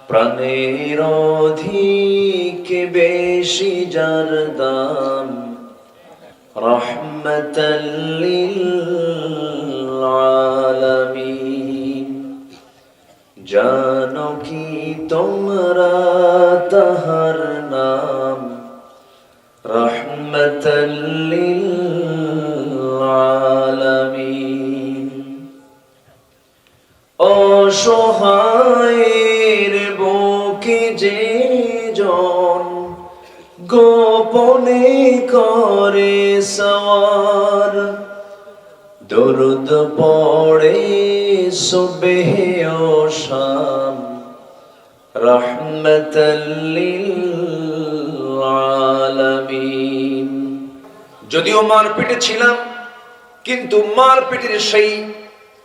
প্রাণের অধিক বেশি যার দাম, রহমাতাল লিল আলামিন। জানো কি তোমরা তাহার নাম, রহমাতাল লিল আলামিন। অসহায়ের বুকে যে জন গোপনে করে সওয়ার, দরুদ পড়ে সুবহ ও শাম, রহমাতাল লিল আলামিন। যদিও মারপিটে ছিলাম, কিন্তু মারপিটের সেই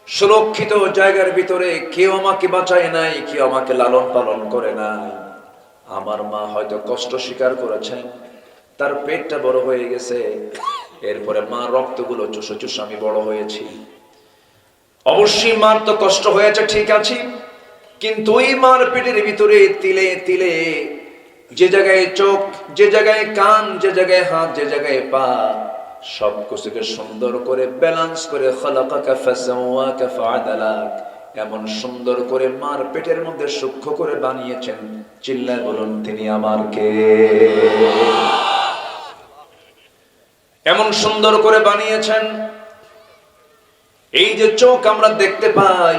সুরক্ষিত জায়গার ভিতরে কেউ আমাকে বাঁচায় নাই, কেউ আমাকে লালন পালন করে নাই। আমার মা হয়তো কষ্ট স্বীকার করেছেন, তার পেটটা বড় হয়ে গেছে, এরপরে মা রক্তগুলো চুষে চুষে আমি বড় হয়েছি। অবশ্যই মার তো কষ্ট হয়েছে, ঠিক আছে, কিন্তু ওই মার পেটের ভিতরে তিলে তিলে যে জায়গায় চোখ, যে জায়গায় কান, যে জায়গায় হাত, যে জায়গায় পা, সব কিছুকে সুন্দর করে ব্যালেন্স করে খালাকাকা ফাসাওয়াকা ফাআদালাক, এমন সুন্দর করে মার পেটের মধ্যে সূক্ষ্ম করে বানিয়েছেন। চিল্লায় বলুন, তিনি আমার কে? এমন সুন্দর করে বানিয়েছেন। এই যে চোখ আমরা দেখতে পাই,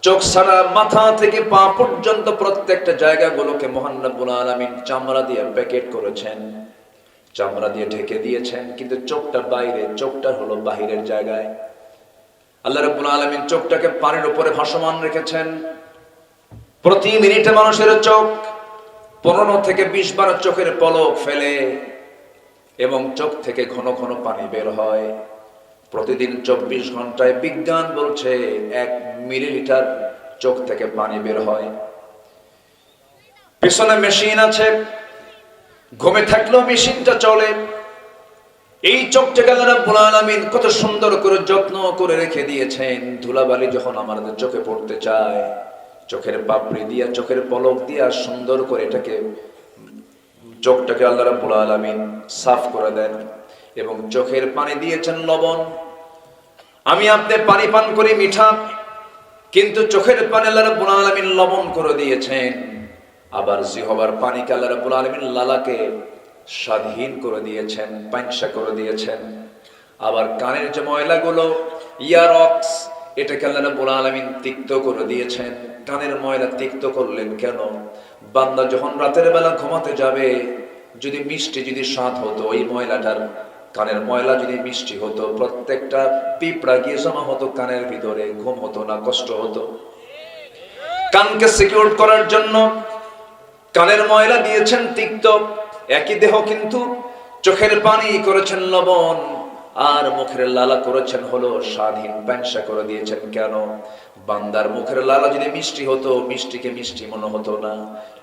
চোখ ছাড়া মাথা থেকে পা পর্যন্ত প্রত্যেকটা জায়গাগুলোকে মহান রব্বুল আলামিন চামড়া দিয়ে প্যাকেট করেছেন, চামড়া দিয়ে ঢেকে দিয়েছেন, কিন্তু চোখটা বাইরে, চোখটা হলো বাহিরের জায়গায়। আল্লাহ রাব্বুল আলামিন চোখটাকে পানির উপরে ভাসমান রেখেছেন। প্রতি মিনিটে মানুষের চোখ 15 থেকে 20 বার চোখের পলক ফেলে এবং চোখ থেকে ঘন ঘন পানি বের হয়। প্রতিদিন 24 ঘন্টায় বিজ্ঞান বলছে 1 মিলিলিটার চোখ থেকে পানি বের হয়। পিছনে মেশিন আছে, ঘুমে থাকলেও মেশিনটা চলে। এই চোখটাকে আল্লাহ রাব্বুল আলামিন কত সুন্দর করে যত্ন করে রেখে দিয়েছেন। ধুলাবালি যখন আমাদের চোখে পড়তে চায়, চোখের পাপড়ি দিয়া, চোখের পলক দিয়া সুন্দর করে এটাকে, চোখটাকে আল্লাহ রাব্বুল আলামিন সাফ করে দেন এবং চোখের পানি দিয়েছেন লবণ। আমি আপনি পানি পান করি মিঠা, কিন্তু চোখের পানি আল্লাহ রাব্বুল আলামিন লবণ করে দিয়েছেন। আবার জিহবার পানিকে আল্লাহ রাব্বুল আলামিন লালাকে স্বাধীন করে দিয়েছেন, পাংশা করে দিয়েছেন। আবার কানের যে ময়লাগুলো, ইয়ারক্স, এটাকে আল্লাহ রাব্বুল আলামিন তিক্ত করে দিয়েছেন। কানের ময়লা তিক্ত করলেন কেন? বান্দা যখন রাতের বেলা ঘুমাতে যাবে, যদি মিষ্টি, যদি স্বাদ হতো, ওই ময়লাটার, কানের ময়লা যদি মিষ্টি হতো, প্রত্যেকটা পিঁপড়া গিয়ে জমা হতো কানের ভিতরে, ঘুম হতো না, কষ্ট হতো। কানকে সিকিউর করার জন্য কানের ময়লা দিয়েছেন তিক্ত, একই দেহ কিন্তু চোখের পানি করেছেন লবণ, আর মুখের লালা করেছেন হলো স্বাধীন, পাংশা করে দিয়েছেন কেন? বান্দার মুখের লালা যদি মিষ্টি হতো, মিষ্টিকে মিষ্টি মনে হতো না,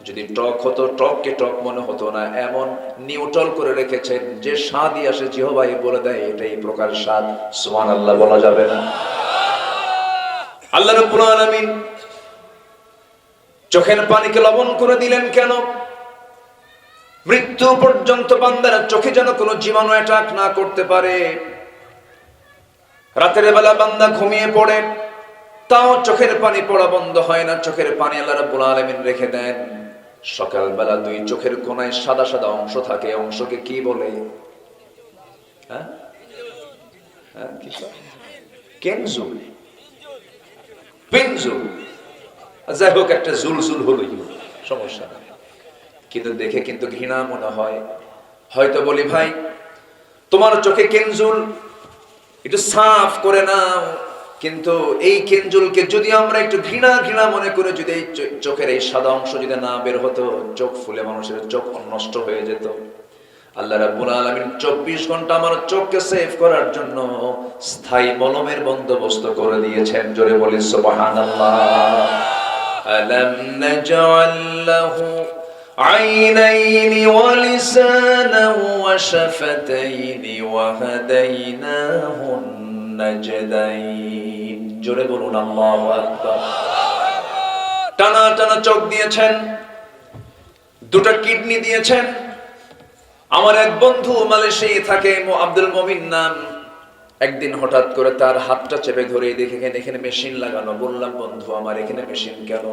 যদি টক হতো, টককে টক মনে হতো না। এমন নিউট্রাল করে রেখেছেন যে স্বাদই আসে জিহ্বায় বলে দেয় এটাই প্রকার স্বাদ। সুবহানাল্লাহ বলা যাবে না? আল্লাহ রাব্বুল আলামিন চোখের পানিকে লবণ করে দিলেন কেন? মৃত্যু পর্যন্ত বান্দার চোখে যেন কোনো জীবাণু অ্যাটাক না করতে পারে। রাতের বেলা বান্দা ঘুমিয়ে পড়ে, তাও চোখের পানি পড়া বন্ধ হয় না, চোখের পানি আল্লাহ রাব্বুল আলামিন রেখে দেন। সকালবেলা 2 চোখের কোণায় সাদা সাদা অংশ থাকে, অংশকে কি বলে? কেনজুল, পেনজুল, যাই হোক, একটা জুল জুল হলোই, সমস্যা না, কিন্তু দেখে কিন্তু ঘৃণা মনে হয়। হয়তো বলি, ভাই তোমার চোখে কেনজুল, একটু সাফ করে নাও। কিন্তু এই কেনজুলকে যদি আমরা একটু ঘৃণা ঘৃণা মনে করে, যদি এই চোখের এই সাদা অংশ যদি না বের হতো, চোখ ফুলে মানুষের চোখ নষ্ট হয়ে যেত। আল্লাহ রাব্বুল আলামিন 24 ঘন্টা আমার চোখকে সেভ করার জন্য স্থায়ী মলমের বন্দোবস্ত করে দিয়েছেন। জোরে বলি সুবহানাল্লাহ। আলাম নাজআল লাহু আইনাইনি ওয়া লিসানান ওয়া শাফাতাইনি ওয়া হাদাইনাহুন নাজদাইন। জোরে বলুন আল্লাহু আকবার। টানা টানা চোখ দিয়েছেন, দুটো কিডনি দিয়েছেন। আমার এক বন্ধু মালয়েশিয়ায় থাকে, আব্দুল মমিন নাম, একদিন হঠাৎ করে তার হাতটা চেপে ধরে দেখে এখানে মেশিন লাগানো। বললাম, বন্ধু আমার এখানে মেশিন কেন?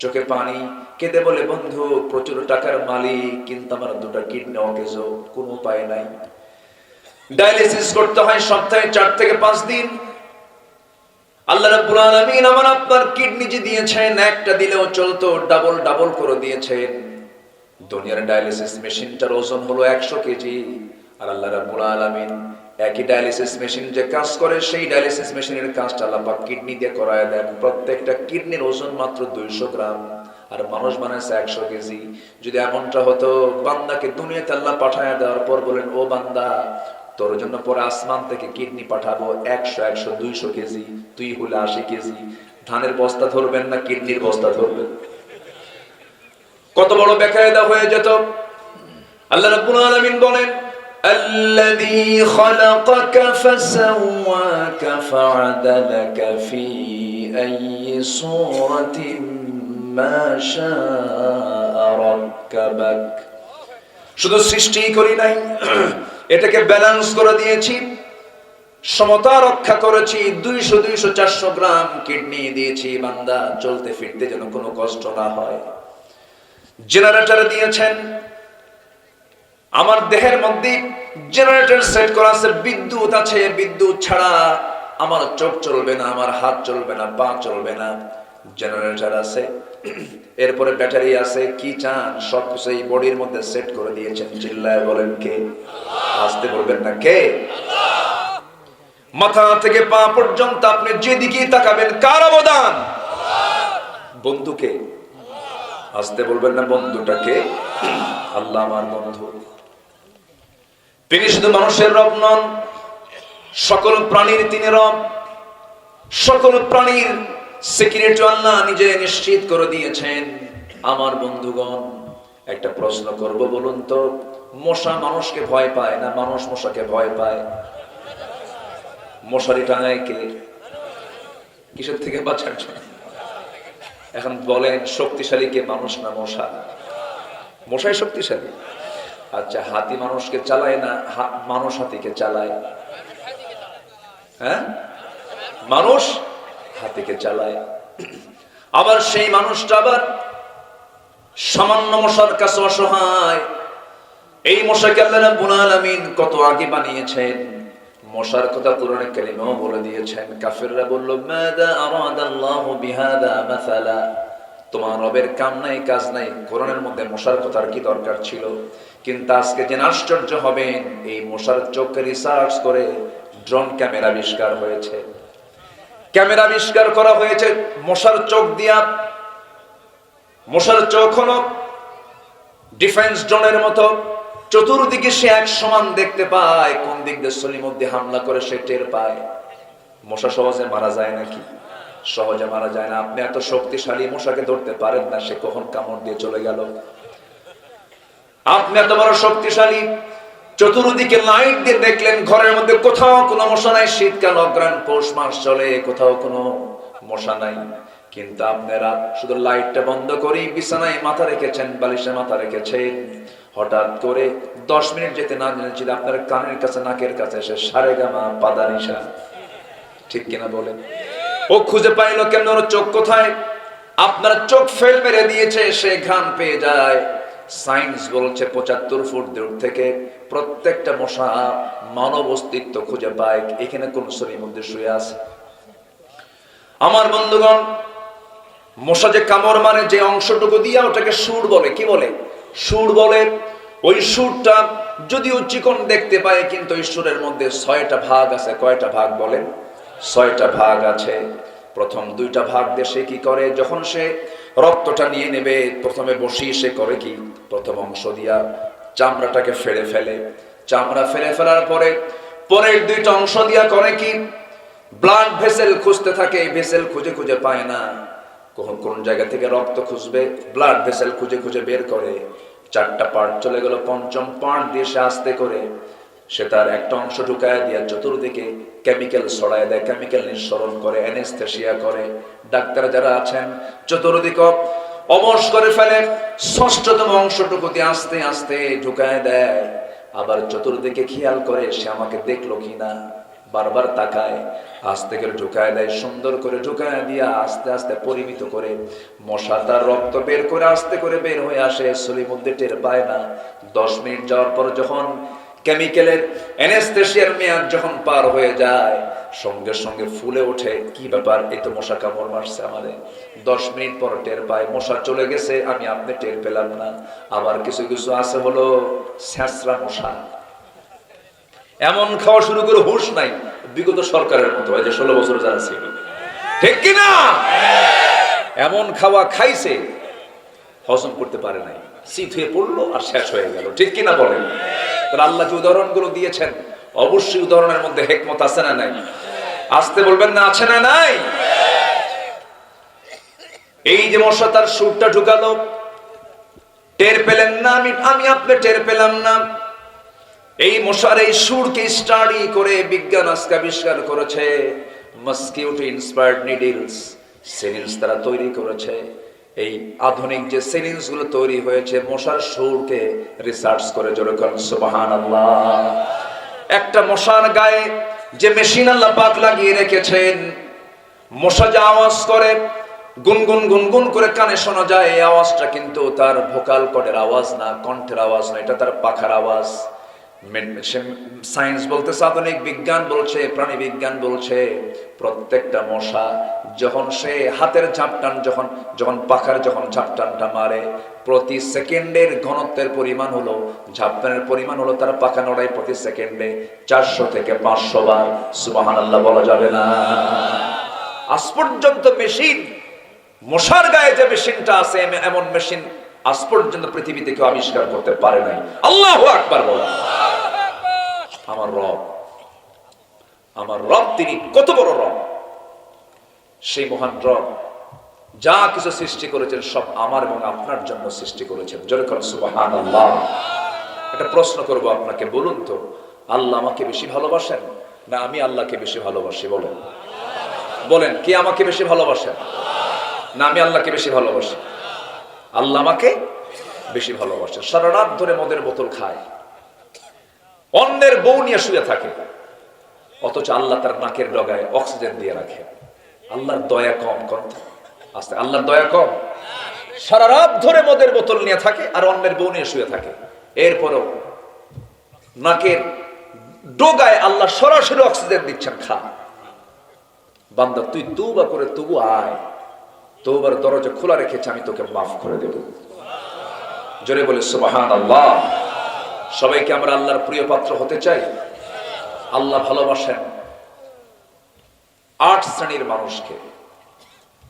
চোখে পানি, কেঁদে বলে, বন্ধু প্রচুর টাকার মালিক, কিন্তু আমার দুটো কিডনি অকেজ, কোনো উপায় নাই। ডায়ালিসিস করতে হয় সপ্তাহে 4 থেকে 5 দিন। আল্লাহ রাব্বুল আলামিন আমার আপনার কিডনি যে দিয়েছেন, একটা দিলেও চলতো, ডাবল ডাবল করে দিয়েছেন। দুনিয়ার ডায়ালিসিস মেশিনটার ওজন হলো 100 কেজি, আর আল্লাহ রাব্বুল আলামিন একই ডায়ালিসিস মেশিন যে কাজ করে, সেই ডায়ালিসিস মেশিনের কাজটা আল্লাহ পাক কিডনি দিয়ে করায় দেন। প্রত্যেকটা কিডনির ওজন মাত্র 200 গ্রাম, আর মানুষ বানাইছে 100 কেজি। যদি এমনটা হতো, বান্দাকে দুনিয়াতে আল্লাহ পাঠায় দেওয়ার পর বলেন, ও বান্দা তোর জন্য পরে আসমান থেকে কিডনি পাঠাবো 100 200 কেজি, তুই হলে 80 কেজি, ধানের বস্তা ধরবেন না কিডনির বস্তা ধরবেন? কত বড় বেকায়দা হয়ে যেত। আল্লাহ রাব্বুল আলামিন বলেন, আল্লাযী খালাকাকা ফাসাওয়াকা ফাআদালাকা ফি আইয়ি সূরাতিন মা শাআ রাক্কাবাক। শুধু সৃষ্টি করি নাই, এটাকে ব্যালেন্স করে দিয়েছি, সমতা রক্ষা করেছি। 200 200 400 গ্রাম কিডনি দিয়েছি বান্দা চলতে ফিরতে যেন কোনো কষ্ট না হয়। জেনারেটর দিয়েছেন, আমার দেহের মধ্যে জেনারেটর সেট করা আছে, বিদ্যুৎ আছে, বিদ্যুৎ ছাড়া আমার চোখ চলবে না, আমার হাত চলবে না, পা চলবে না। জেনারেটর আছে, এরপরে ব্যাটারি আছে, কি চান সবকিছু এই বডির মধ্যে সেট করে দিয়েছেন। চিল্লায় বলেন কে? আসতে বলবেন না কে? মাথা থেকে পা পর্যন্ত আপনি যেদিকে তাকাবেন কার অবদান? বন্ধুকে। আসতে বলবেন না বন্ধুটাকে? আল্লাহ আমার বন্ধু। তিনি শুধু মানুষের রব নন, সকল প্রাণীর তিনি রব। সকল প্রাণীর সিকিউরিটি আল্লাহ নিজে নিশ্চিত করে দিয়েছেন। আমার বন্ধুগণ, একটা প্রশ্ন করব, বলুন তো, মশা মানুষকে ভয় পায় না মানুষ মশাকে ভয় পায়? মশারি টাঙায় কে? কিসের থেকে বাঁচার জন্য? এখন বলেন, শক্তিশালী কে, মানুষ না মশা? মশাই শক্তিশালী। আচ্ছা, হাতি মানুষকে চালায় না মানুষ হাতিকে চালায়? হ্যাঁ, মানুষ হাতিকে চালায়। আবার সেই মানুষটা আবার সামান্য মশার কাছে অসহায়। এই মশাকে আল্লাহ রাব্বুল আলামিন কত আগে বানিয়েছেন। মশার কথা কোরআনে কারীমেও বলে দিয়েছেন। কাফিররা বলল, মাযা আরাদাল্লাহু বিহাদা মাসালা, তোমার রবের কাম নাই কাজ নাই, কোরআনের মধ্যে মশার কথার কি দরকার ছিল? কিন্তু আজকে যে আশ্চর্য হবেন, এই মশার চোখকে রিসার্চ করে ড্রোন ক্যামেরা আবিষ্কার হয়েছে। ক্যামেরা আবিষ্কার করা হয়েছে মশার চোখ দিয়া। মশার চোখ হলো ডিফেন্স ড্রোনের মতো, চতুর্দিকে সে এক সমান দেখতে পায়, কোন দিক দিয়ে সলিমুদ্দিন হামলা করে সে টের পায়। মশা সহজে মারা যায় নাকি? সহজে মারা যায় না। আপনি এত শক্তিশালী, মশাকে ধরতে পারেন না, সে কখন কামড় দিয়ে চলে গেল। আপনি এত বড় শক্তিশালী, চতুর্দিকে লাইট দিয়ে দেখলেন, ঘরের মধ্যে কোথাও কোনো মশা নাই, শীতকাল অগ্রহায়ণ পৌষ মাস চলে, কোথাও কোনো মশা নাই। কিন্তু আপনারা শুধু লাইটটা বন্ধ করে বিছানায় মাথা রেখেছেন, বালিশে মাথা রেখেছেন, হঠাৎ করে 10 মিনিট যেতে না জেনেছিল আপনার কানের কাছে, নাকের কাছে এসে সারেগামা পাদানিশা। ঠিক কিনা বলেন? ও খুঁজে পাইলো কেন, ওর চোখ কোথায়? আপনার চোখ ফেল মেরে দিয়েছে, সে ঘ্রাণ পেয়ে যায়। সায়েন্স বলছে 75 ফুট দূর থেকে প্রত্যেকটা মশা মানব অস্তিত্ব খুঁজে পায়, এখানে কোন শরীরের মধ্যে শুয়ে আছে। আমার বন্ধুগণ, মশা যে কামড় মানে যে অংশটুকু দিয়া, ওটাকে সুর বলে। কি বলে? সুর বলে। ওই সুরটা যদিও চিকন দেখতে পায়, কিন্তু ওই সুরের মধ্যে 6টা ভাগ আছে। কয়টা ভাগ বলেন? 6টা ভাগ আছে। প্রথম 2টা ভাগ দিয়ে সে কি করে, যখন সে রক্তটা নিয়ে নেবে, প্রথমে বসিয়ে সে করে কি, প্রথম অংশ দিয়া চামড়াটাকে ফেলে ফেলে। চামড়া ফেলে ফেলার পরে পরের 2টা অংশ দিয়া করে কি, ব্লাড ভেসেল খুঁজতে থাকে। ভেসেল খুঁজে খুঁজে পায় না, কখন কোন জায়গা থেকে রক্ত খুঁজবে, ব্লাড ভেসেল খুঁজে খুঁজে বের করে। 4টা পার্ট চলে গেল, 5ম পার্ট দিয়ে সে আস্তে করে সে তার একটা অংশ ঢুকায় দিয়ে চতুর্দিকে কেমিক্যাল ছড়ায় দেয়, কেমিক্যাল নিঃসরণ করে, অ্যানেস্থেসিয়া করে। ডাক্তার যারা আছেন চতুর্দিকে অবশ করে ফেলে, ষষ্ঠতম অংশটুকু দিয়ে আস্তে আস্তে ঢুকায় দেয়। আবার চতুর্দিকে খেয়াল করে সে আমাকে দেখলো কিনা, বারবার তাকায়, আস্তে করে ঢুকায় দেয়, সুন্দর করে ঢুকায় দিয়া আস্তে আস্তে পরিমিত করে মশা তার রক্ত বের করে আস্তে করে বের হয়ে আসে, শরীরের মধ্যে টের পায় না। 10 মিনিট যাওয়ার পর যখন কেমিক্যালের অ্যানেস্থেসিয়ার মেয়াদ যখন পার হয়ে যায়, সঙ্গে সঙ্গে ফুলে ওঠে, কি ব্যাপার, এই তো মশা কামড় মারছে আমাদের। 10 মিনিট পর টের পায় মশা চলে গেছে, আমি আপনি টের পেলাম না। আবার কিছু কিছু আছে হলো ছ্যাঁচড়া মশা, এমন খাওয়া শুরু করে হুঁশ নাই, বিগত সরকারের মতো, এই যে 16 বছর যারা ছিল, ঠিক কিনা? এমন খাওয়া খাইছে, হজম করতে পারে নাই, শীত হয়ে পড়লো আর শেষ হয়ে গেল, ঠিক কিনা বলেন? তাহলে আল্লাহ যে উদাহরণগুলো দিয়েছেন, অবশ্যই উদাহরণের মধ্যে হিকমত আছে না নাই? আসতে বলবেন না, আছে না নাই? এই যে মশা তার সুরটা ঢুকালো, টের পেলেন না, আমি আপনি টের পেলাম না। এই মশার এই সুরকে স্টাডি করে বিজ্ঞান আজকে আবিষ্কার করেছে মসকিউটো ইন্সপায়ার্ড নিডলস, সিরিঞ্জ তারা তৈরি করেছে। এই আধুনিক যে সিরিঞ্জ গুলো তৈরি হয়েছে মশার সুরকে রিসার্চ করে, জোরে করেন সুবহানাল্লাহ। একটা মশার গায়ে যে মেশিন আল্লাহ পাক লাগিয়ে রেখেছেন, মশা যে আওয়াজ করে, গুনগুন গুনগুন করে কানে শোনা যায়, এই আওয়াজটা কিন্তু তার ভোকাল কর্ডের আওয়াজ না, কণ্ঠের আওয়াজ না, এটা তার পাখার আওয়াজ। সায়েন্স বলতেছে, আধুনিক বিজ্ঞান বলছে, প্রাণী বিজ্ঞান বলছে, প্রত্যেকটা মশা যখন সে হাতের ঝাপটান যখন পাখার যখন ঝাপটানটা মারে, প্রতি সেকেন্ডের ঘনত্বের পরিমাণ হলো, ঝাপটানের পরিমাণ হলো তার পাখা নড়ায় প্রতি সেকেন্ডে 400 থেকে 500 বার। সুবহানাল্লাহ বলা যাবে না? আজ পর্যন্ত মেশিন, মশার গায়ে যে মেশিনটা আছে, এমন মেশিন আজ পর্যন্ত পৃথিবীতে কেউ আবিষ্কার করতে পারে নাই। আল্লাহু আকবার বলেন। আমার রব তিনি কত বড় রব! সেই মহান রব যা কিছু সৃষ্টি করেছেন সব আমার এবং আপনার জন্য সৃষ্টি করেছেন। জোরে করে সুবহানাল্লাহ। একটা প্রশ্ন করব আপনাকে, বলুন তো, আল্লাহ আমাকে বেশি ভালোবাসেন না আমি আল্লাহকে বেশি ভালোবাসি? বলেন, বলেন, কে আমাকে বেশি ভালোবাসেন? না আমি আল্লাহকে বেশি ভালোবাসি? আল্লাহ আমাকে বেশি ভালোবাসেন। সারা রাত ধরে মদের বোতল খায়, অন্যের বউ নিয়ে শুয়ে থাকে, অথচ আল্লাহ তার নাকের ডগায় অক্সিজেন দিয়ে রাখে। আল্লাহর দয়া কম? আস্তে, আল্লাহর দয়া কম? সারা রাত ধরে মদের বোতল নিয়ে থাকে আর অন্যের বউ নিয়ে শুয়ে থাকে, এরপরও নাকের ডগায় আল্লাহ সরাসরি অক্সিজেন দিচ্ছেন, খা। বান্দা তুই তওবা করে তবু আয়, তওবার দরজা খোলা রেখেছে, আমি তোকে মাফ করে দেব। জোরে বলে সুবহানাল্লাহ। সবাইকে আমরা আল্লাহর প্রিয় পাত্র হতে চাই। আল্লাহ ভালোবাসেন 8 শ্রেণীর মানুষকে।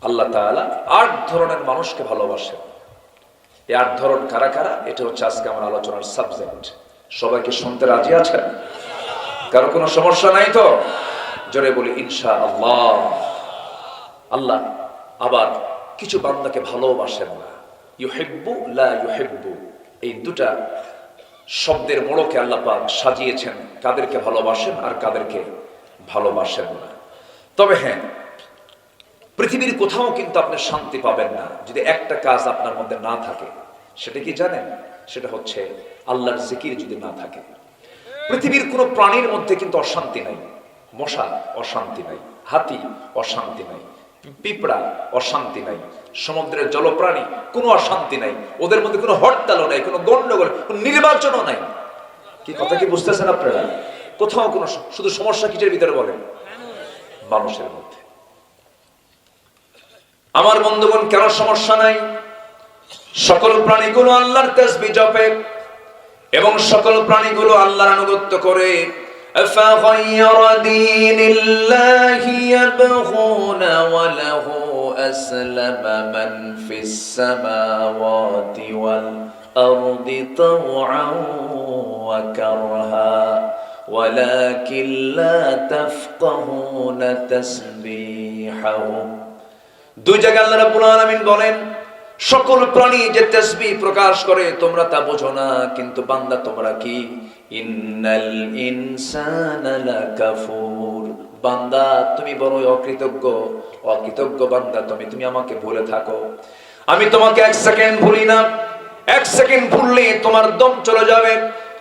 আল্লাহ তাআলা 8 ধরনের মানুষকে ভালোবাসেন। এই 8 ধরন কারা কারা, এটা হচ্ছে আজকে আমার আলোচনার সাবজেক্ট। সবাইকে শুনতে রাজি আছেন? কারো কোনো সমস্যা নাই তো? জোরে বলি ইনশাআল্লাহ। আল্লাহ আবার কিছু বান্দাকে ভালোবাসেন না, ইউহিব্বু লা ইউহিব্বু, এই দুটা শব্দের মোড়কে আল্লাহ পাক সাজিয়েছেন, কাদেরকে ভালোবাসেন আর কাদেরকে ভালোবাসেন না। তবে হ্যাঁ, পৃথিবীর কোথাও কিন্তু আপনি শান্তি পাবেন না যদি একটা কাজ আপনার মধ্যে না থাকে। সেটা কি জানেন? সেটা হচ্ছে আল্লাহর জিকির যদি না থাকে। পৃথিবীর কোনো প্রাণীর মধ্যে কিন্তু অশান্তি নাই। মশা অশান্তি নাই, হাতি অশান্তি নাই, পিঁপড়া অশান্তি নাই, সমুদ্রের জলপ্রাণী কোনো অশান্তি নাই, ওদের মধ্যে কোনো হরতালও নাই, কোনো গন্ডগোল, কোনো নির্বাচনও নাই। কি কথা কি বুঝতেছেন আপনারা? কোথাও কোনো, শুধু সমস্যা কিসের ভিতরে বলেন? মানুষের মধ্যে। আমার বন্ধুগণ, কেন সমস্যা নাই? সকল প্রাণীগুলো আল্লাহর তাসবিহ জপে এবং সকল প্রাণীগুলো আল্লাহর আনুগত্য করে। أفغير دين الله يبغون وله أسلم من في السماوات والأرض طوعا وكرها ولكن لا تفقهون تسبيحهم। দুই জায়গায় আল্লাহ রাব্বুল আলামিন বলেন সকল প্রাণী যে তাসবিহ প্রকাশ করে তোমরা তা বোঝো না, কিন্তু বান্দা তোমরা কি? ইন্নাল ইনসানা লাকাফুর, বান্দা তুমি বড়ই অকৃতজ্ঞ, অকৃতজ্ঞ বান্দা তুমি আমাকে ভুলে থাকো। আমি তোমাকে এক সেকেন্ড ভুলি না, এক সেকেন্ড ভুললে তোমার দম চলে যাবে,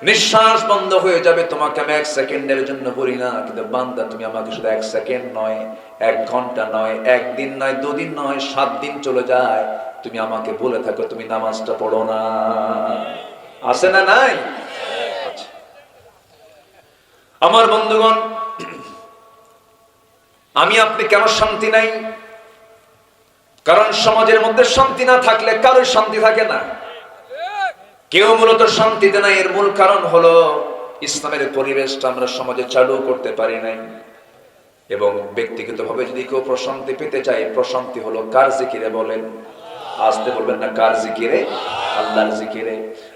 নিঃশ্বাস বন্ধ হয়ে যাবে। তোমাকে আমি এক সেকেন্ডের জন্য ভুলি না, কিন্তু বান্দা তুমি আমাকে শুধু এক সেকেন্ড নয়, এক ঘন্টা নয়, একদিন নয়, দুদিন নয়, 7 দিন চলে যায়, তুমি আমাকে ভুলে থাকো, তুমি নামাজটা পড়ো না। আছে না নাই? আমার বন্ধুগণ, আমি আপনি কেন শান্তি নাই? কারণ সমাজের মধ্যে শান্তি না থাকলে কারোর শান্তি থাকে না। কেউ মূলত শান্তিতে নাই, এর মূল কারণ হলো ইসলামের পরিবেশটা আমরা সমাজে চালু করতে পারি নাই। এবং ব্যক্তিগতভাবে যদি কেউ প্রশান্তি পেতে চায়, প্রশান্তি হলো কার জিকিরে? বলেন, আসতে বলবেন না, কার জিকিরে? আল্লাহর জিকিরে।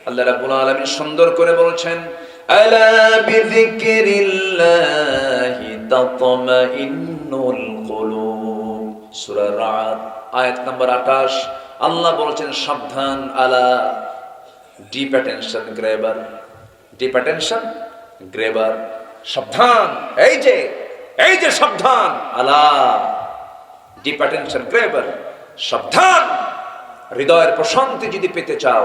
আল্লাহ রাব্বুল আলামিন সুন্দর করে বলছেন, আলা বিযিকরিল্লাহি তাতমাইন্নুল কুলুব, সূরা রা'দ আয়াত নাম্বার 28। আল্লাহ বলছেন সাবধান, আলা deep attention grabber, deep attention grabber, সাবধান, এই যে সাবধান, আলা ডিপ অ্যাটেনশন গ্র্যাবার, সাবধান। হৃদয়ের প্রশান্তি যদি পেতে চাও,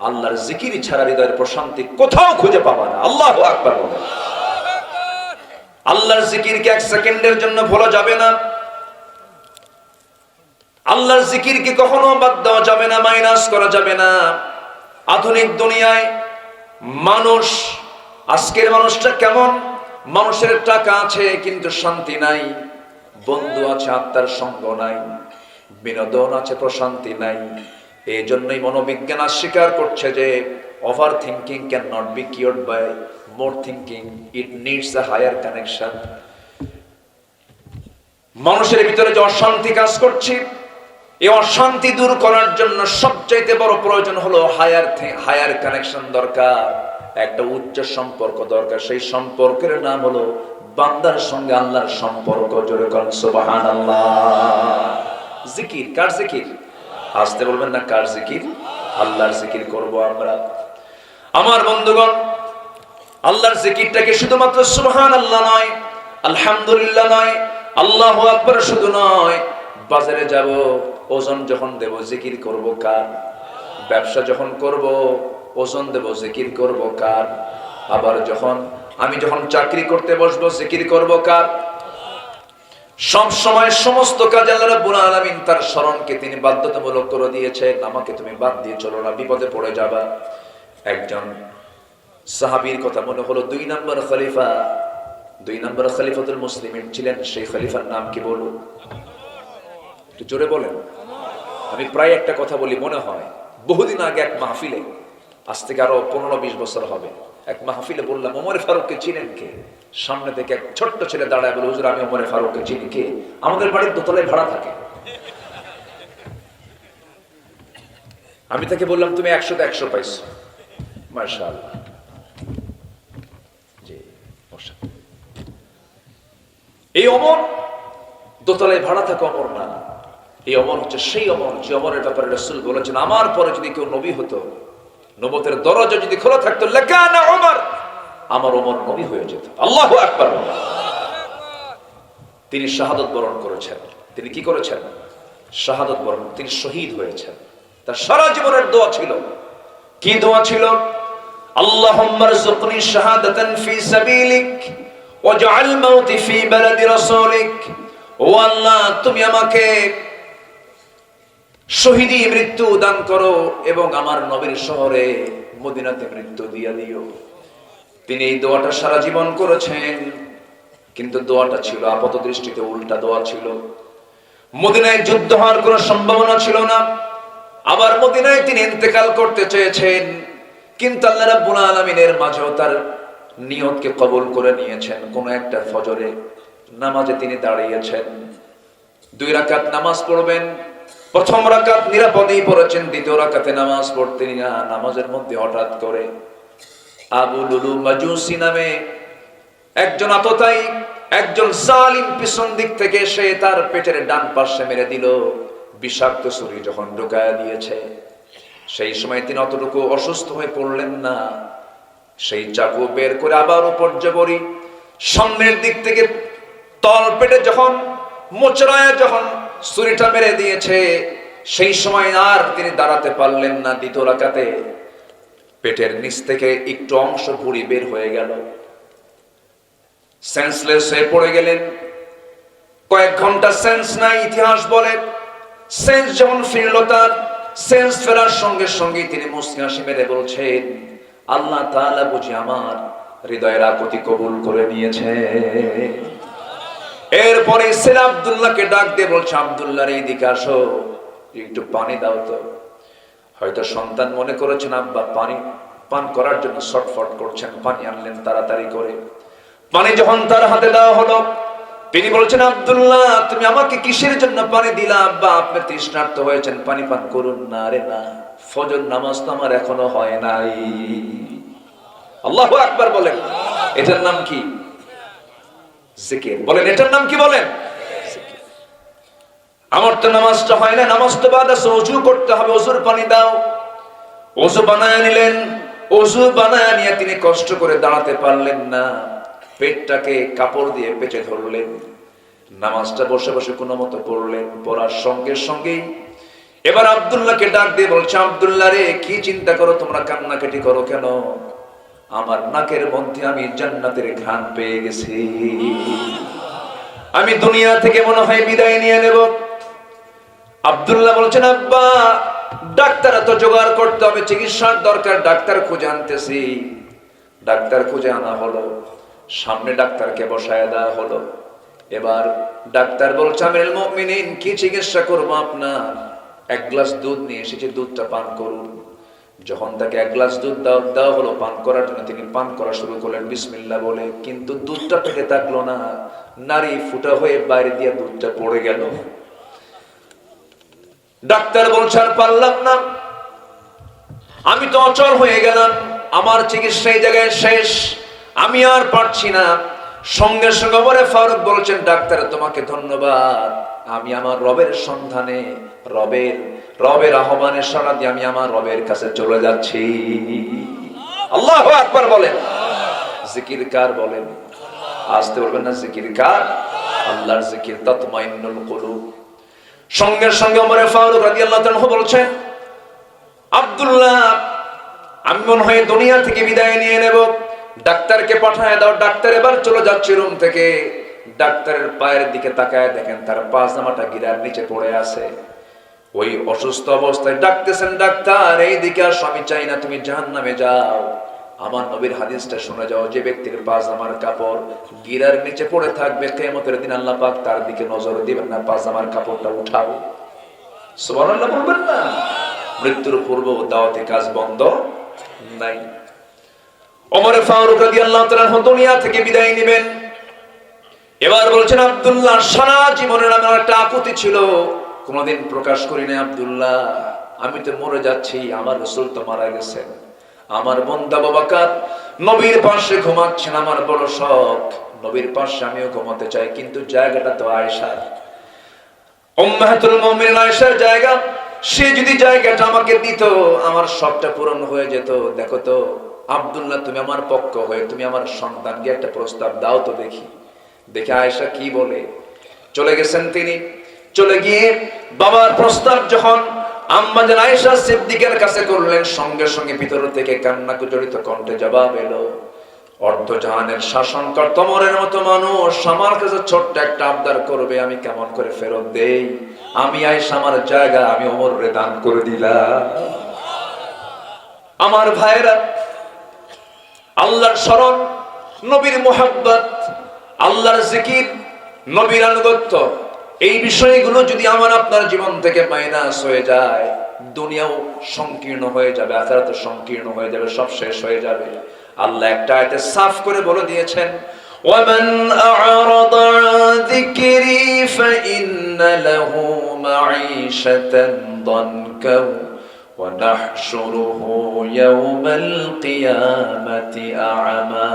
আল্লাহর জিকির ছাড়া হৃদয়ের প্রশান্তি কোথাও খুঁজে পাবা না। আল্লাহু আকবার বলে। আল্লাহর জিকিরকে এক সেকেন্ডের জন্য ভোলা যাবে না। আল্লাহর জিকিরকে কখনো বাদ দেওয়া যাবে না, মাইনাস করা যাবে না। আধুনিক দুনিয়ায় মানুষ, আজকের মানুষটা কেমন? মানুষের টাকা আছে কিন্তু শান্তি নাই, বন্ধু আছে আত্মার সঙ্গ নাই, বিনোদন আছে প্রশান্তি নাই। এই জন্যই মনোবিজ্ঞান স্বীকার করছে যে overthinking cannot be cured by more thinking, it needs a higher connection. মানুষের ভিতরে যে অশান্তি কাজ করছে, এই অশান্তি দূর করার জন্য সবচাইতে বড় প্রয়োজন হলো হায়ার কানেকশন দরকার, একটা উচ্চ সম্পর্ক দরকার। সেই সম্পর্কের নাম হলো বান্দার সঙ্গে আল্লাহর সম্পর্ক। জোরে করেন সুবহানাল্লাহ। জিকির, কার জিকির? আসতে বলবেন না, কার জিকির? আল্লাহর জিকির করব আমরা। আমার বন্ধুগণ, আল্লাহর জিকিরটাকে শুধুমাত্র সুবহানাল্লাহ নয়, আলহামদুলিল্লাহ নয়, আল্লাহু আকবার শুধু নয়, বাজারে যাব, ওজন যখন দেব জিকির করব কার? ব্যবসা যখন করব ওজন দেব জিকির করব কার? আবার আমি যখন চাকরি করতে বসবো জিকির করব কার? সব সময় সমস্ত কাজে আল্লাহ রাব্বুল আলামিন তার স্মরণকে তিনি বাধ্যতামূলক করে দিয়েছেন। আমাকে তুমি বাদ দিয়ে চলো না, বিপদে পড়ে যাবা। একজন সাহাবীর কথা মনে হলো, 2 নম্বর খলিফাতুল মুসলিমিন ছিলেন। সেই খলিফার নাম কি বলুন? একটু জোরে বলেন। আমি প্রায় একটা কথা বলি, মনে হয় বহুদিন আগে এক মাহফিলে, আজ থেকে আরো 15-20 বছর হবে, এক মাহফিলে বললাম, ওমর ফারুককে চিনেন কে? সামনে থেকে এক ছোট্ট ছেলে দাঁড়ায় বলে, হুজুর আমি ওমর ফারুককে চিনি। কে? আমাদের বাড়ির দোতলায় ভাড়া থাকে। আমি তাকে বললাম, তুমি 100-তে 100 পাইছো, মাশাআল্লাহ। জি, এই ওমর দোতলায় ভাড়া থাকে, ওমর না। এই ওমর হচ্ছে সেই ওমর যে ওমরের ব্যাপারে রাসূল বলেছেন, আমার পরে যদি কেউ নবী হতো, নবুয়তের দরজা যদি খোলা থাকতো, লাকানা ওমর, আমার ওমর নবী হয়ে যেত। আল্লাহু আকবার। তিনি শাহাদাত বরণ করেছেন। তিনি কি করেছেন? শাহাদাত বরণ। তিনি শহীদ হয়েছেন। তার সারা জীবনের দোয়া ছিল। কি দোয়া ছিল? আল্লাহুম্মা রযুকনি শাহাদাতান ফি সাবিলিক ওয়াজআল মাউতি ফি বালাদি রাসূলিক। ও আল্লাহ, তুমি আমাকে শহীদি মৃত্যু দান করো এবং আমার নবীর শহরে মদিনাতে মৃত্যু দিয়ে দিও। তিনি এই দোয়াটা সারা জীবন করেছেন, কিন্তু দোয়াটা ছিল আপাত দৃষ্টিতে উল্টা দোয়া ছিল। মদিনায় যুদ্ধ হওয়ার কোনো সম্ভাবনা ছিল না। আবার মদিনায় তিনি ইন্তেকাল করতে চেয়েছেন, কিন্তু আল্লাহ রাব্বুল আলামিনের মাঝেও তার নিয়তকে কবুল করে নিয়েছেন। কোন একটা ফজরে নামাজে তিনি দাঁড়িয়েছেন, 2 রাকাত নামাজ পড়বেন। প্রথম রাকাত নিরাপদেই পড়েছেন, দ্বিতীয় রাকাতে নামাজ পড়তেন না। নামাজের মধ্যে হঠাৎ করে আবু লুলু মাজুসি নামে একজন আততায়ী, একজন জালিম পিছন দিক থেকে এসে তার পেটের ডান পাশে মেরে দিল। বিষাক্ত ছুরি যখন ঢুকায়া দিয়েছে, সেই সময় তিনি অতটুকু অসুস্থ হয়ে পড়লেন না। সেই চাকু বের করে আবার পর্যাবরী সামনের দিক থেকে তল পেটে যখন মোচড়ায় যখন ছুরিটা মেরে দিয়েছে, সেই সময় আর তিনি দাঁড়াতে পারলেন না। দ্বিতীয় রাকাতে পেটের নিচ থেকে একটু অংশ ভুঁড়ি বের হয়ে গেল, সেন্সলেস হয়ে পড়ে গেলেন। কয়েক ঘন্টা সেন্স নাই। ইতিহাস বলে সেন্স যেমন ফিরল, তার সেন্স ফেরার সঙ্গে সঙ্গে তিনি মুচকি হাসি মেরে বলছেন, আল্লাহ তাআলা বুঝি আমার হৃদয়ের আকুতি কবুল করে নিয়েছে। এরপরে ছেলে আব্দুল্লাহকে ডাক দিয়ে বলছে, আব্দুল্লাহ রে এদিকে আসো, একটু পানি দাও তো। হয়তো সন্তান মনে করেছেন আব্বা পানি পান করার জন্য ছটফট করছেন, পানি আনলেন তাড়াতাড়ি করে। পানি যখন তার হাতে দেওয়া হলো, তিনি বলছেন, আব্দুল্লাহ তুমি আমাকে কিসের জন্য পানি দিলা? আব্বা আপনি তৃষ্ণার্ত হয়েছেন, পানি পান করুন না। আরে না, ফজর নামাজ তো আমার এখনো হয় নাই। আল্লাহু আকবার বলেন। এটার নাম কি? জিকির। বলেন এটার নাম কি? বলেন। আমার তো নামাজটা হয় না, নামাজ তো বাদ আছে, ওযু করতে হবে, ওযুর পানি দাও। ওযু বানায় নিলেন। ওযু বানায় নিয়ে তিনি কষ্ট করে দাঁড়াতে পারলেন না, পেটটাকে কাপড় দিয়ে পেঁচে ধরলেন। নামাজটা বসে বসে কোনো মতো পড়লেন। পড়ার সঙ্গে সঙ্গেই এবার আব্দুল্লাহকে ডাক দিয়ে বলছে, আব্দুল্লাহ রে কি চিন্তা করো তোমরা, কান্নাকাটি করো কেন? আমার নাকের মধ্যে আমি জান্নাতের ঘ্রাণ পেয়ে গেছি। আমি দুনিয়া থেকে মনে হয় বিদায় নিয়ে নেব। আব্দুল্লাহ বলছেন, আব্বা ডাক্তার তো জোগাড় করতে হবে, চিকিৎসার দরকার, ডাক্তার খুঁজে আনতেছি। ডাক্তার খুঁজে আনা হলো, সামনে ডাক্তারকে বসায় দেওয়া হলো। এবার ডাক্তার বলছে, আমিরুল মুমিনিন কি চিকিৎসা করবো আপনার? এক গ্লাস দুধ নিয়ে এসেছি, দুধটা পান করুন। যখন তাকে এক গ্লাস দুধ দেওয়া হলো পান করার জন্য, তিনি পান করা শুরু করলেন বিসমিল্লাহ বলে। কিন্তু দুধটা পেটে থাকলো না, নারী ফুটা হয়ে বাইরে দিয়ে দুধটা পড়ে গেল। ডাক্তার বলছে, আর পারলাম না, আমি তো অচল হয়ে গেলাম, আমার চিকিৎসা এই জায়গায় শেষ, আমি আর পারছি না। সঙ্গে সঙ্গে ওমরে ফারুক বলছেন, ডাক্তার তোমাকে ধন্যবাদ, আমি আমার রবের সন্ধানে, রবের আহ্বানে সাড়া দিয়ে আমি আমার রবের কাছে চলে যাচ্ছি। আল্লাহু আকবার বলেন। জিকির কার বলেন? আসতে বলবেন না, জিকির কার? আল্লাহর জিকির, তাতমাইন্নুল কুলুব। সঙ্গে সঙ্গে ওমরে ফারুক রাদিয়াল্লাহু তাআলা বলছেন, আব্দুল্লাহ আমি মনে হয় দুনিয়া থেকে বিদায় নিয়ে নেব, ডাক্তারকে পাঠায় দাও। ডাক্তার এবার চলে যাচ্ছে রুম থেকে। ডাক্তারের পায়ের দিকে তাকায় দেখেন তার পাজামাটা গিরার নিচে পড়ে আছে। ওই অসুস্থ অবস্থায় ডাকতেছেন, ডাক্তার এইদিকে আসো, আমি চাই না তুমি জাহান্নামে যাও। আমার নবীর হাদিসটা শুনে যাও, যে ব্যক্তির পাজামার কাপড় গিরার নিচে পড়ে থাকবে, কিয়ামতের দিন আল্লাহ পাক তার দিকে নজর দিবেন না, পাজামার কাপড়টা উঠাও। সুবহানাল্লাহ বলবেন না? মৃত্যুর পূর্ব দাওয়াতি কাজ বন্ধ নাই। ওমর ফারুক রাদিয়াল্লাহু তাআলা দুনিয়া থেকে বিদায় নেবেন। এবার বলছেন, আব্দুল্লাহ সারা জীবনের আমার একটা আকুতি ছিল, কোনদিন প্রকাশ করি না। আব্দুল্লাহ আমি তো মরে যাচ্ছি, আমার রাসূল তো মারা গেছেন, আমার বন্ধু আবু বকর নবীর পাশে ঘুমাচ্ছেন, আমার বড় শখ নবীর পাশে আমিও ঘুমাতে চাই, কিন্তু জায়গাটা তো আয়েশার, উম্মাহাতুল মুমিনিন আয়েশার জায়গা। সে যদি জায়গাটা আমাকে দিত, আমার শখটা পূরণ হয়ে যেত। দেখো তো আব্দুল্লাহ, তুমি আমার পক্ষ হয়ে তুমি আমার সন্তানকে একটা প্রস্তাব দাও তো দেখি। দেখে আয়েশা কি বলে। চলে গেছেন তিনি। চলে গিয়ে বাবার প্রস্তাব যখন আম্মা জান আয়েশা সিদ্দিকের কাছে করলেন, সঙ্গে সঙ্গে ভিতর থেকে কান্না জড়িত কণ্ঠে জবাব এলো, অর্ধজাহানের শাসনকর্তা ওমরের মতো মানুষ আমার কাছে ছোট্ট একটা আবদার করবে, আমি কেমন করে ফেরত দেই? আমি আয়েশা আমার জায়গা আমি ওমরে দান করে দিলাম। আমার ভাইরা, আল্লাহর শরণ, নবীর মুহাব্বত, আল্লাহর জিকির, নবীর আনুগত্য, এই বিষয়গুলো যদি আমার আপনার জীবন থেকে মাইনাস হয়ে যায়, দুনিয়াও সংকীর্ণ হয়ে যাবে, আখিরাত সংকীর্ণ হয়ে যাবে, সব শেষ হয়ে যাবে। আল্লাহ একটা আয়াতে সাফ করে বলে দিয়েছেন, ওয়ামান আ'রাদা আন যিকরি ফাইন্না লাহু মাঈশাতান দানকা ওয়া নাহশুরুহু ইয়াওমাল কিয়ামাতি আ'মা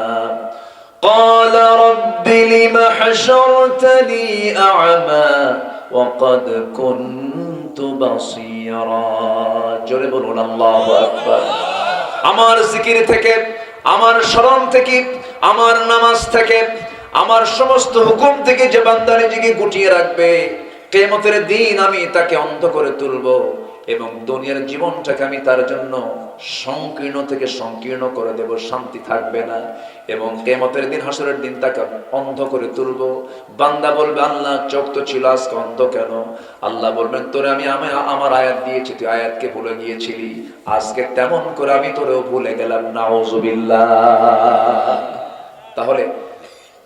قال رب لم حشرتني أعمى وقد كنت কুনতু বাসীরা। জোরে বলুন আল্লাহু আকবার। আমার জিকির থেকে, আমার স্মরণ থেকে, আমার নামাজ থেকে, আমার সমস্ত হুকুম থেকে যে বান্দা নিজেকে গুটিয়ে রাখবে, কিয়ামতের দিন আমি তাকে অন্ধ করে তুলব এবং দুনিয়ার জীবনটাকে আমি তার জন্য সংকীর্ণ থেকে সংকীর্ণ করে দেব, শান্তি থাকবে না। এবং কিয়ামতের দিন, হাসরের দিন তাকে অন্ধ করে তুলব। বান্দা বলবে, আল্লাহ চোখ তো ছিল, আজকে অন্ধ কেন? আল্লাহ বলবেন, তোরে আমি আমার আয়াত দিয়েছি, তুই আয়াতকে ভুলে গিয়েছিলি, আজকে তেমন করে আমি তোরেও ভুলে গেলাম। নাউজুবিল্লাহ। তাহলে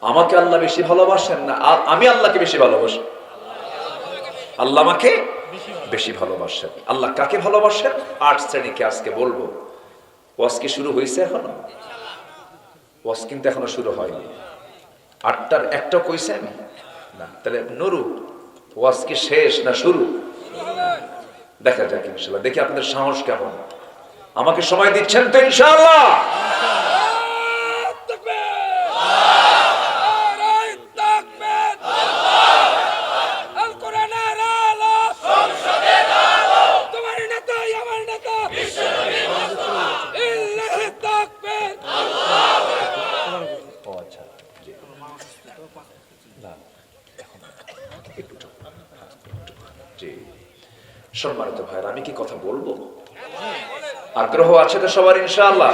আমাকে আল্লাহ বেশি ভালোবাসেন না আমি আল্লাহকে বেশি ভালোবাসি? আল্লাহ আমাকে বেশি ভালোবাসেন। আল্লাহ কাকে ভালোবাসেন? 8 শ্রেণীকে আজকে বলবো। ওয়াজ কি শুরু হয়েছে এখনো? ওয়াজ কিন্তু এখনো শুরু হয়নি। 8টার একটা কইছে আমি না। তাহলে নুরু, ওয়াজ কি শেষ না শুরু? দেখা যাক ইনশাআল্লাহ। দেখি আপনাদের সাহস কেমন। আমাকে সময় দিচ্ছেন তো ইনশাআল্লাহ? সম্মানিত ভাইরা, আমি কি কথা বলবো? আগ্রহ আছে তো সবার ইনশাআল্লাহ?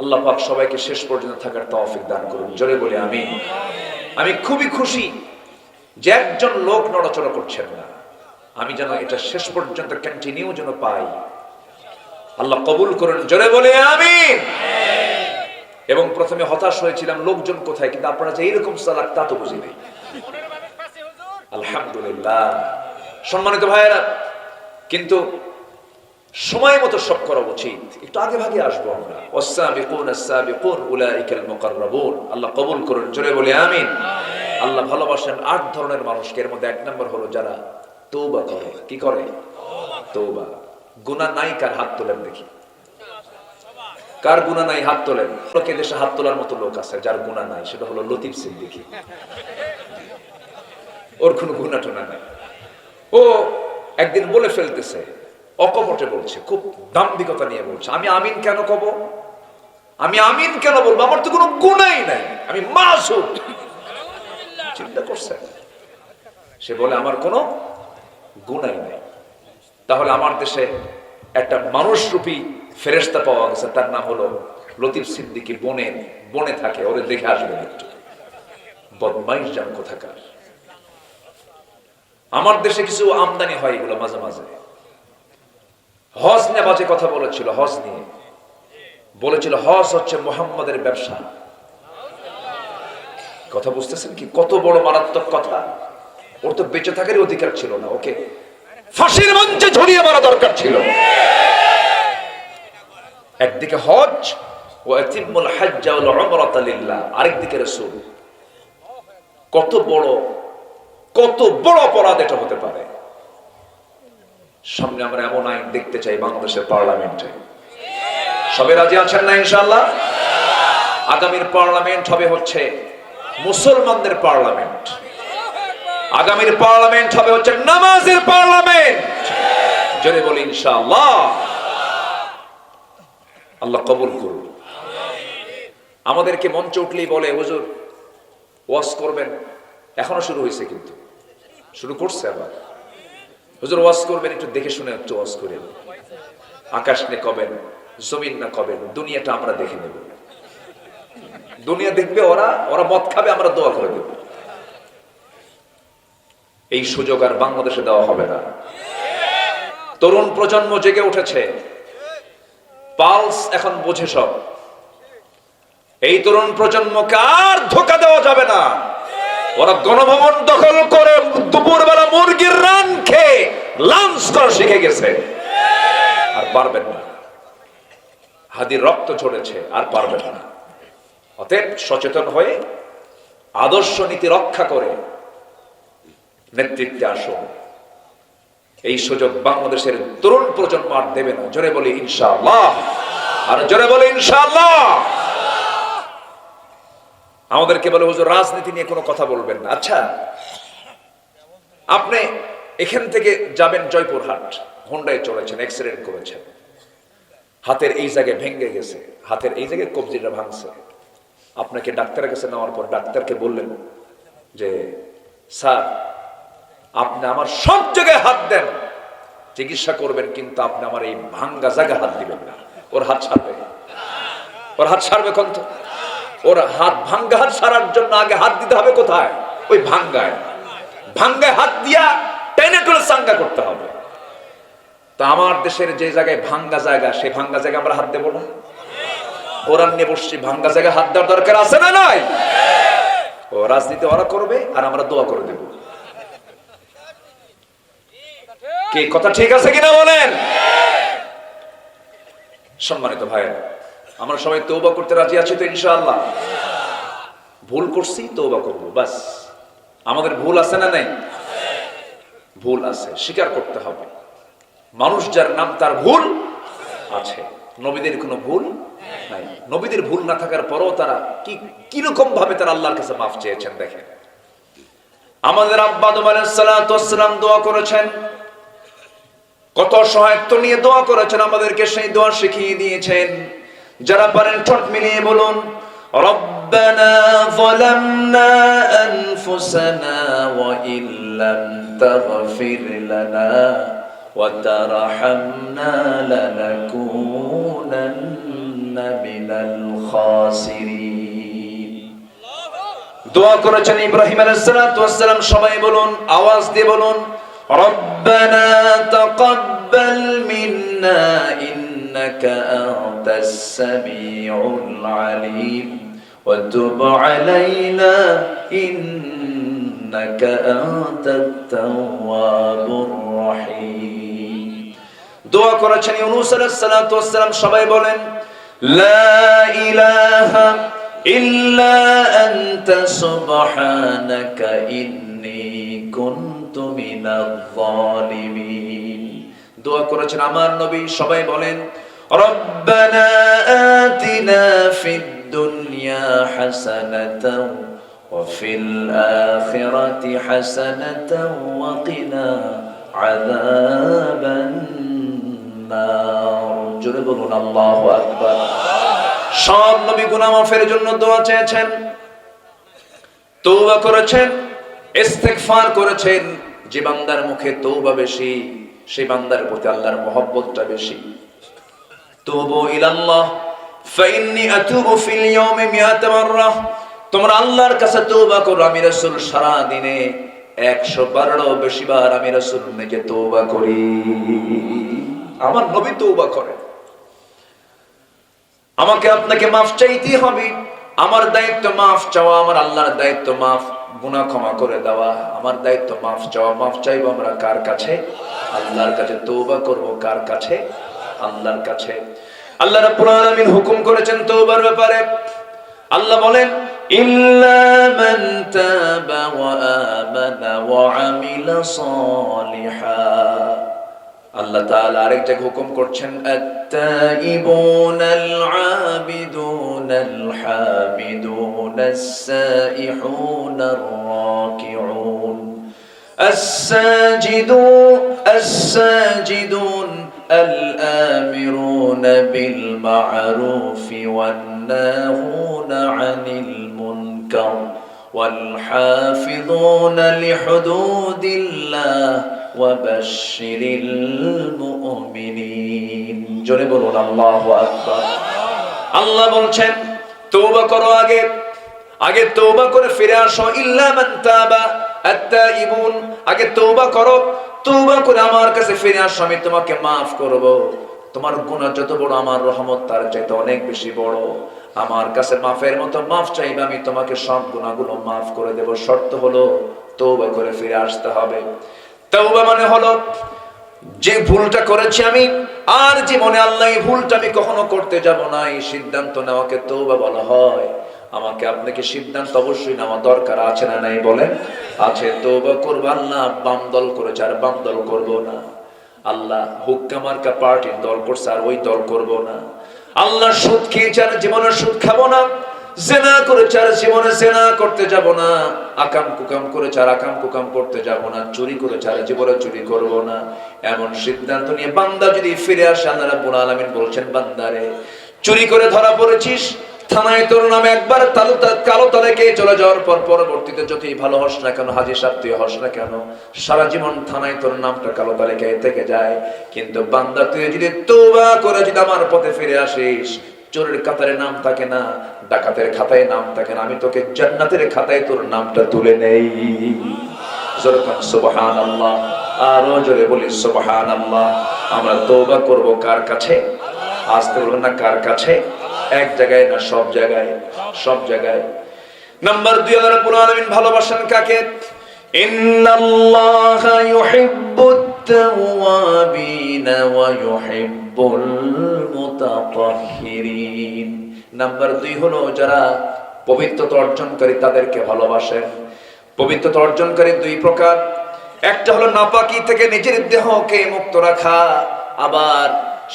আল্লাহ পাক সবাইকে শেষ পর্যন্ত থাকার তৌফিক দান করুন। জোরে বলি আমিন। আমি খুবই খুশি যে একজন লোক নড়াচড়া করছেন না। আমি যেন এটা শেষ পর্যন্ত কন্টিনিউ যেন পাই। আল্লাহ কবুল করুন। জোরে বলি আমিন। এবং প্রথমে হতাশ হয়েছিলাম, লোকজন কোথায়, কিন্তু আপনারা যে এইরকম সালাত তা তো বুঝি নাই। আলহামদুলিল্লাহ। সম্মানিত ভাইয়েরা, কিন্তু সময় মতো সব করা উচিত। একটু আগে ভাগে আসবো আমরা। ওয়াস-সাবিকুন আস-সাবিকুন উলাইকাল মুকাররাবুন। আল্লাহ কবুল করুন। জোরে বলি আমিন। আল্লাহ ভালোবাসেন 8 ধরনের মানুষকে। এর মধ্যে 1 নম্বর হলো যারা তওবা করে। কি করে? তওবা। গুনাহ নাই কার? হাত তোলেন দেখি। কার গুনাহ নাই? হাত তোলেন। লোকে দেশে হাত তোলার মতো লোক আছে যার গুনাহ নাই, সেটা হলো লতিফ সিদ্দিকী। ওর কোনো গুনাহ টোনা নাই। ও একদিন বলে ফেলতেছে, অকপটে বলছে, খুব দাম্ভিকতা নিয়ে বলছে, আমি আমিন কেন কব? আমি আমিন কেন বলবো? আমার তো কোনো গুনাহই নাই, আমি মাসুম। চিন্তা করছে, সে বলে আমার কোনো গুনাহই নাই। তাহলে আমার দেশে একটা মানুষরূপী ফেরেশতা পাওয়া গেছে, তার নাম হলো লতিফ সিদ্দিকী। বনে থাকে, ওরে দেখে আসবেন একটু। বদমাইশ জান কোথাকার। আমার দেশে কিছু আমদানি হয় এগুলো মাঝে মাঝে। হজ নিয়ে বাজে কথা বলেছিল। হজ নিয়ে বলেছিল হজ হচ্ছে মুহাম্মাদের ব্যবসা। কথা বুঝতেছেন কি? কত বড় মারাত্মক কথা। ওর তো বেঁচে থাকারই অধিকার ছিল না, ওকে ফাঁসির মঞ্চে ঝুলিয়ে মারা দরকার ছিল। একদিকে হজ, ওয়া আতিমুল হজ্জ ওয়াল উমরাতা লিল্লাহ, আরেকদিকে রাসূল। কত বড় অপরাধ এটা হতে পারে। সামনে আমরা এমন আইন দেখতে চাই বাংলাদেশের পার্লামেন্টে। সবাই রাজি আছেন না ইনশাআল্লাহ? আগামীর পার্লামেন্ট হবে হচ্ছে মুসলমানদের পার্লামেন্ট। আগামীর পার্লামেন্ট হবে হচ্ছে নামাজের পার্লামেন্ট। জোরে বলি ইনশাআল্লাহ। আল্লাহ কবুল করুন। আমাদেরকে মঞ্চে উঠলেই বলে, হুজুর ওয়াজ করবেন। এখনো শুরু হয়েছে, কিন্তু শুরু করছে আবার। হুজুর ওয়াজ করবেন, একটু দেখে শুনে একটু ওয়াজ করেন। আকাশ নে কবেন, জমিন না কবেন, দুনিয়াটা আমরা দেখে নেব। দুনিয়া দেখবে, ওরা মদ খাবে, আমরা দোয়া করে দেব। এই সুযোগ আর বাংলাদেশে দেওয়া হবে না। তরুণ প্রজন্ম জেগে উঠেছে, পালস এখন বোঝে সব। এই তরুণ প্রজন্মকে আর ধোঁকা দেওয়া যাবে না। ওরা গণভবন দখল করে দুপুরবেলা মুরগির রান খেয়ে লাঞ্চ করা শিখে গেছে, আর পারবেন না। হাদির রক্ত ঝরেছে, আর পারবেন না। অতএব সচেতন হয়ে আদর্শ নীতি রক্ষা করে নেতৃত্বে আসুন। এই সুযোগ বাংলাদেশের তরুণ প্রজন্ম আর দেবে না। জোরে বলি ইনশাআল্লাহ। আর জোরে বলি ইনশাআল্লাহ। আমাদেরকে বলে, হুজুর রাজনীতি নিয়ে কোনো কথা বলবেন না। আচ্ছা, আপনি এখান থেকে যাবেন জয়পুরহাট, হোন্ডায় চলেছেন, অ্যাক্সিডেন্ট করেছেন, হাতের এই জায়গায় ভেঙে গেছে, হাতের এই জায়গায় কবজিটা ভাঙছে। আপনাকে ডাক্তারের কাছে নেওয়ার পর ডাক্তারকে বললেন যে স্যার আপনি আমার সব জায়গায় হাত দেন, চিকিৎসা করবেন, কিন্তু আপনি আমার এই ভাঙ্গা জায়গায় হাত দিবেন না। ওর হাত ছাড়বে? ওর হাত ছাড়বে কোন? তো ওর হাত ভাঙ্গা হাত ছাড়ার জন্য আগে হাত দিতে হবে কোথায়? ওই ভাঙ্গায়। ভাঙ্গায় হাত দিয়া টেনে টুলে চাঙ্গা করতে হবে। তা আমার দেশের যে জায়গায় ভাঙ্গা জায়গা, সেই ভাঙ্গা জায়গায় আমরা হাত দেবো না? কোরআন নিয়ে বসছি, ভাঙ্গা জায়গায় হাত দেওয়ার দরকার আছে না নাই? ও রাজনীতি ওরা করবে আর আমরা দোয়া করে দেব। কি কথা ঠিক আছে কিনা বলেন? সম্মানিত ভাইরা, আমরা সবাই তওবা করতে রাজি আছি তো ইনশাআল্লাহ? ভুল করছি, তওবা করব, বাস। আমাদের ভুল আছে না নাই? ভুল আছে, স্বীকার করতে হবে। মানুষ যার নাম তার ভুল আছে, নবীদের কোনো ভুল নাই। নবীদের ভুল না থাকার পরও তারা কিরকম ভাবে তারা আল্লাহর কাছে মাফ চেয়েছেন দেখেন। আমাদের আব্বা আদম আলাইহিস সালাতু ওয়াস সালাম দোয়া করেছেন, কত সহায়ত্ব নিয়ে দোয়া করেছেন, আমাদেরকে সেই দোয়া শিখিয়ে দিয়েছেন। যারা পারেন ঠোঁট মিলিয়ে বলুন, রব্বানা যালামনা আনফুসানা ওয়া ইল্লাম তাগফির লানা ওয়া তারহামনা লানাকুনান্না মিনাল খাসিরিন। দোয়া করেছেন ইব্রাহিম আলাইহিস সালাতু ওয়াস সালাম। সবাই বলুন, আওয়াজ দিয়ে বলুন, ربنا تقبل منا إنك أنت السميع العليم وتب علينا إنك أنت التواب الرحيم. دعاء করেছেন ইউনূস আলাইহিস সালাতু ওয়াস সালাম। সবাই বলেন, لا إله إلا أنت سبحانك إني كنت من الظالمين. দোয়া করেছেন আমার নবী। সবাই বলেন, ربنا آتنا في الدنيا حسنة وفي الآخرة حسنة وقنا عذاب النار. জোরে বলুন আল্লাহু আকবার। সব নবী গুনাহ মাফের জন্য দোয়া চেয়েছেন, তওবা করেছেন, ইস্তেগফার করেছেন। যে বান্দার মুখে তওবা বেশি, সেই বান্দার প্রতি আল্লাহর মহব্বতটা বেশি। তুবু ইলাল্লাহ ফাইন্নী আতুবু ফিল ইয়াউমি মিআতা মাররা। তোমরা আল্লাহর কাছে তওবা করো। আমি রাসূল সারা দিনে 100 বারেরও বেশি বার আমি রাসূল নাকি তওবা করি। আমার নবী তওবা করেন। আমাকে আপনাকে মাফ চাইতে হবে। আমার দায়িত্ব মাফ চাওয়া, আমার আল্লাহর দায়িত্ব মাফ, গুনাহ ক্ষমা করে দেওয়া। আমার দায়িত্ব মাফ চাওয়া। মাফ চাইবো আমরা কার কাছে? আল্লাহর কাছে। তওবা করব কার কাছে? আল্লাহর কাছে। আল্লাহ রাব্বুল আলামিন হুকুম করেছেন তওবার ব্যাপারে। আল্লাহ বলেন, ইল্লা মান তাবা ওয়া আমানা ওয়া আমিলা সালিহান। আল্লাহ তাআলা আরেক জায়গায় হুকুম করছেন, আত-তাইবুনাল আবিদুনাল হামিদুনাস সাইহুনার রাকিউন الساجدون الآمرون بالمعروف والناهون عن المنكر والحافظون لحدود الله وبشر المؤمنين. জোরে বলুন আল্লাহু আকবার। আল্লাহ বলছেন তওবা করো, আগে তওবা করে ফিরে আসো। ইল্লা মান তাবা, আত-তাইবুন, আগে তওবা করো, তওবা করে আমার কাছে ফিরে আসো, আমি তোমাকে maaf করব। তোমার গুনাহ যত বড়, আমার রহমত তার চাইতে অনেক বেশি বড়। আমার কাছে মাফের মতো মাফ চাইবে, আমি তোমাকে সব গুনাহগুলো maaf করে দেব। শর্ত হলো তওবা করে ফিরে আসতে হবে। তওবা মানে হলো যে ভুলটা করেছি আমি, আর জীবনে আল্লাহ এই ভুলটা আমি কখনো করতে যাব না, এই সিদ্ধান্ত নেওয়াকে তওবা বলা হয়। আমাকে আপনাকে সিদ্ধান্ত অবশ্যই নেওয়া দরকার আছে না নাই? বলেন আছে। তওবা করব, আল্লাহ বাম দল করেছে আর বাম দল করব না। আল্লাহ হুক্কা মার্কা পার্টির দল করছে আর ওই দল করব না। আল্লাহ সুদ খেয়েছে আর জীবনে সুদ খাবো না। জেনা করেছে আর জীবনে জেনা করতে যাব না, আকাম কুকাম করেছে আর আকাম কুকাম করতে যাব না, চুরি করেছে আর জীবনে চুরি করব না, এমন সিদ্ধান্ত নিয়ে বান্দা যদি ফিরে আসে, আল্লাহ রাব্বুল আলামিন বলছেন, বান্দারে চুরি করে ধরা পড়েছিস, থানায় তোর নামে একবার কালো তালিকে চলে যাওয়ার পর পরবর্তীতে যতই ভালো হস না কেন, হাজী সাহেব তুই হস না কেন, সারা জীবন থানায় তোর নামটা কালো তালিকায় থেকে যায়। কিন্তু বান্দা তুই যদি তওবা করে যদি আমার পথে ফিরে আসিস, চোরের খাতায় নাম থাকে না, ডাকাতের খাতায় নাম থাকে না, আমি তোকে জান্নাতের খাতায় তোর নামটা তুলে নেই। জোরে বল সুবহানাল্লাহ, আরো জোরে বলি সুবহানাল্লাহ। আমরা তওবা করব কার কাছে? আসতে বলবেন না, কার কাছে? এক জায়গায় না, সব জায়গায়, সব জায়গায়। নাম্বার 2, আল্লাহ রাব্বুল আলামিন ভালোবাসেন কাকে? ইন্নাল্লাহা ইউহিব্বুত তাওয়াবিনা ওয়া ইউহিব্বুল মুতাতাহহিরিন। নাম্বার 2 হলো যারা পবিত্রতা অর্জনকারী তাদেরকে ভালোবাসেন। পবিত্রতা অর্জনকারী 2 প্রকার, একটা হলো নাপাকি থেকে নিজের দেহকে মুক্ত রাখা, আবার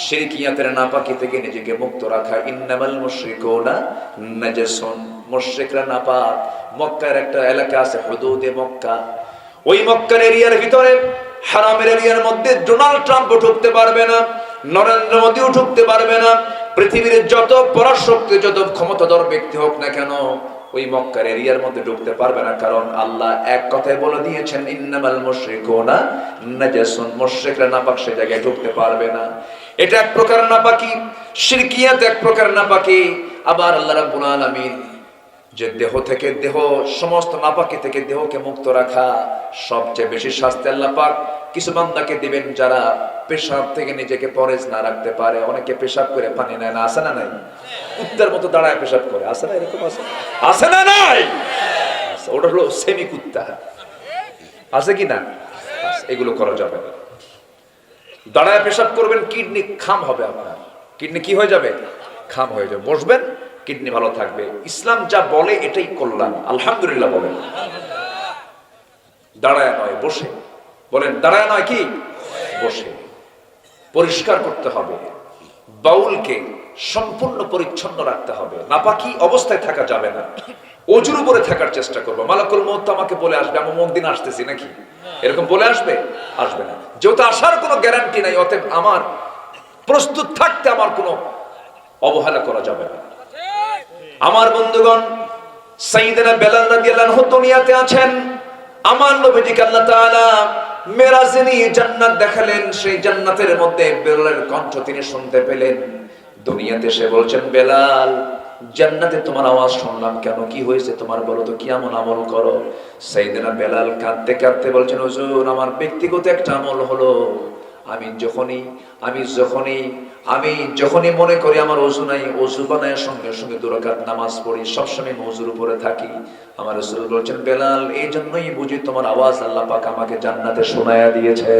শিরকিয়াতের নাপাকি থেকে নিজেকে মুক্ত রাখা। ইন্নামাল মুশরিকুনা নাজাসুন, মুশরিকরা নাপাক। মক্কার একটা এলাকা আছে হুদুদে মক্কা, ওই মক্কার এরিয়ার ভিতরে হারামের এরিয়ার মধ্যে ডোনাল্ড ট্রাম্পও ঢুকতে পারবে না, নরেন্দ্র মোদিও ঢুকতে পারবে না, পৃথিবীর যত পরাশক্তি যত ক্ষমতাধর ব্যক্তি হোক না কেন ওই মক্কার এরিয়ার মধ্যে ঢুকতে পারবে না। কারণ আল্লাহ এক কথায় বলে দিয়েছেন, ইন্নামাল মুশরিকুনা নাজাসুন, মুশরিকরা নাপাক, সে জায়গায় ঢুকতে পারবে না। এটা এক প্রকার নাপাকি, শিরকিয়াত এক প্রকার নাপাকি। আবার আল্লাহ রাব্বুল আলামিন যে দেহ থেকে দেহ, সমস্ত নাপাকি থেকে দেহকে মুক্ত রাখা, সবচেয়ে বেশি শাস্তি আল্লাহ পাক কিছু বান্দাকে দিবেন যারা পেশাব থেকে নিজেকে পরেজ না রাখতে পারে। অনেকে পেশাব করে পানি নেয় না, আছে না নাই? কুত্তার মতো দাঁড়ায় পেশাব করে, আছে না? এরকম আছে, আছে না নাই? ওটা হলো সেমি কুত্তা, আছে কি না? এগুলো করা যাবে না। দাঁড়ায় পেশাব করবেন, কিডনি খাম হবে আপনার, কিডনি কি হয়ে যাবে? খাম হয়ে যাবে। বসবেন, কিডনি ভালো থাকবে। ইসলাম যা বলে এটাই করলাম, আলহামদুলিল্লাহ বলেন। দাঁড়ায় নয়, বসে বলেন। দাঁড়ায় নয়, কি? বসে। পরিষ্কার করতে হবে, বাউলকে সম্পূর্ণ পরিচ্ছন্ন রাখতে হবে, নাপাকি অবস্থায় থাকা যাবে না। ওজুর উপরে থাকার চেষ্টা করবো। মালাকুল মউত আমাকে বলে আসবে, আমি অমুক দিন আসতেছি, নাকি এরকম বলে আসবে? আসবে না। যেহেতু আসার কোনো গ্যারান্টি নাই, অতএব আমার প্রস্তুত থাকতে আমার কোনো অবহেলা করা যাবে না। আমার বন্ধুগণ, সাইয়েদনা বেলাল রাদিয়াল্লাহু আনহু দুনিয়াতে আছেন, আমার নবীজিকে আল্লাহ তাআলা মেরাজে নিয়ে জান্নাত দেখালেন। সেই জান্নাতের মধ্যে বেলালের কণ্ঠ তিনি শুনতে পেলেন। দুনিয়াতে সে বলছেন, বেলাল, জান্নাতে তোমার আওয়াজ শুনলাম কেন? কি হয়েছে তোমার, বলো তো, কি এমন আমল করো? সাইয়েদনা বেলাল কাঁদতে কাঁদতে বলছেন, হুজুর, আমার ব্যক্তিগত একটা আমল হলো, আমি যখনই মনে করি আমার ওযু নাই, ওযু বানায় সঙ্গে সঙ্গে 2 রাকাত নামাজ পড়ি, সবসময় ওযুর উপরে থাকি। আমার রাসূল বলেছেন, বেলাল, এই জন্যই বুঝি তোমার আওয়াজ আল্লাহ পাক আমাকে জান্নাতে শোনায়া দিয়েছে।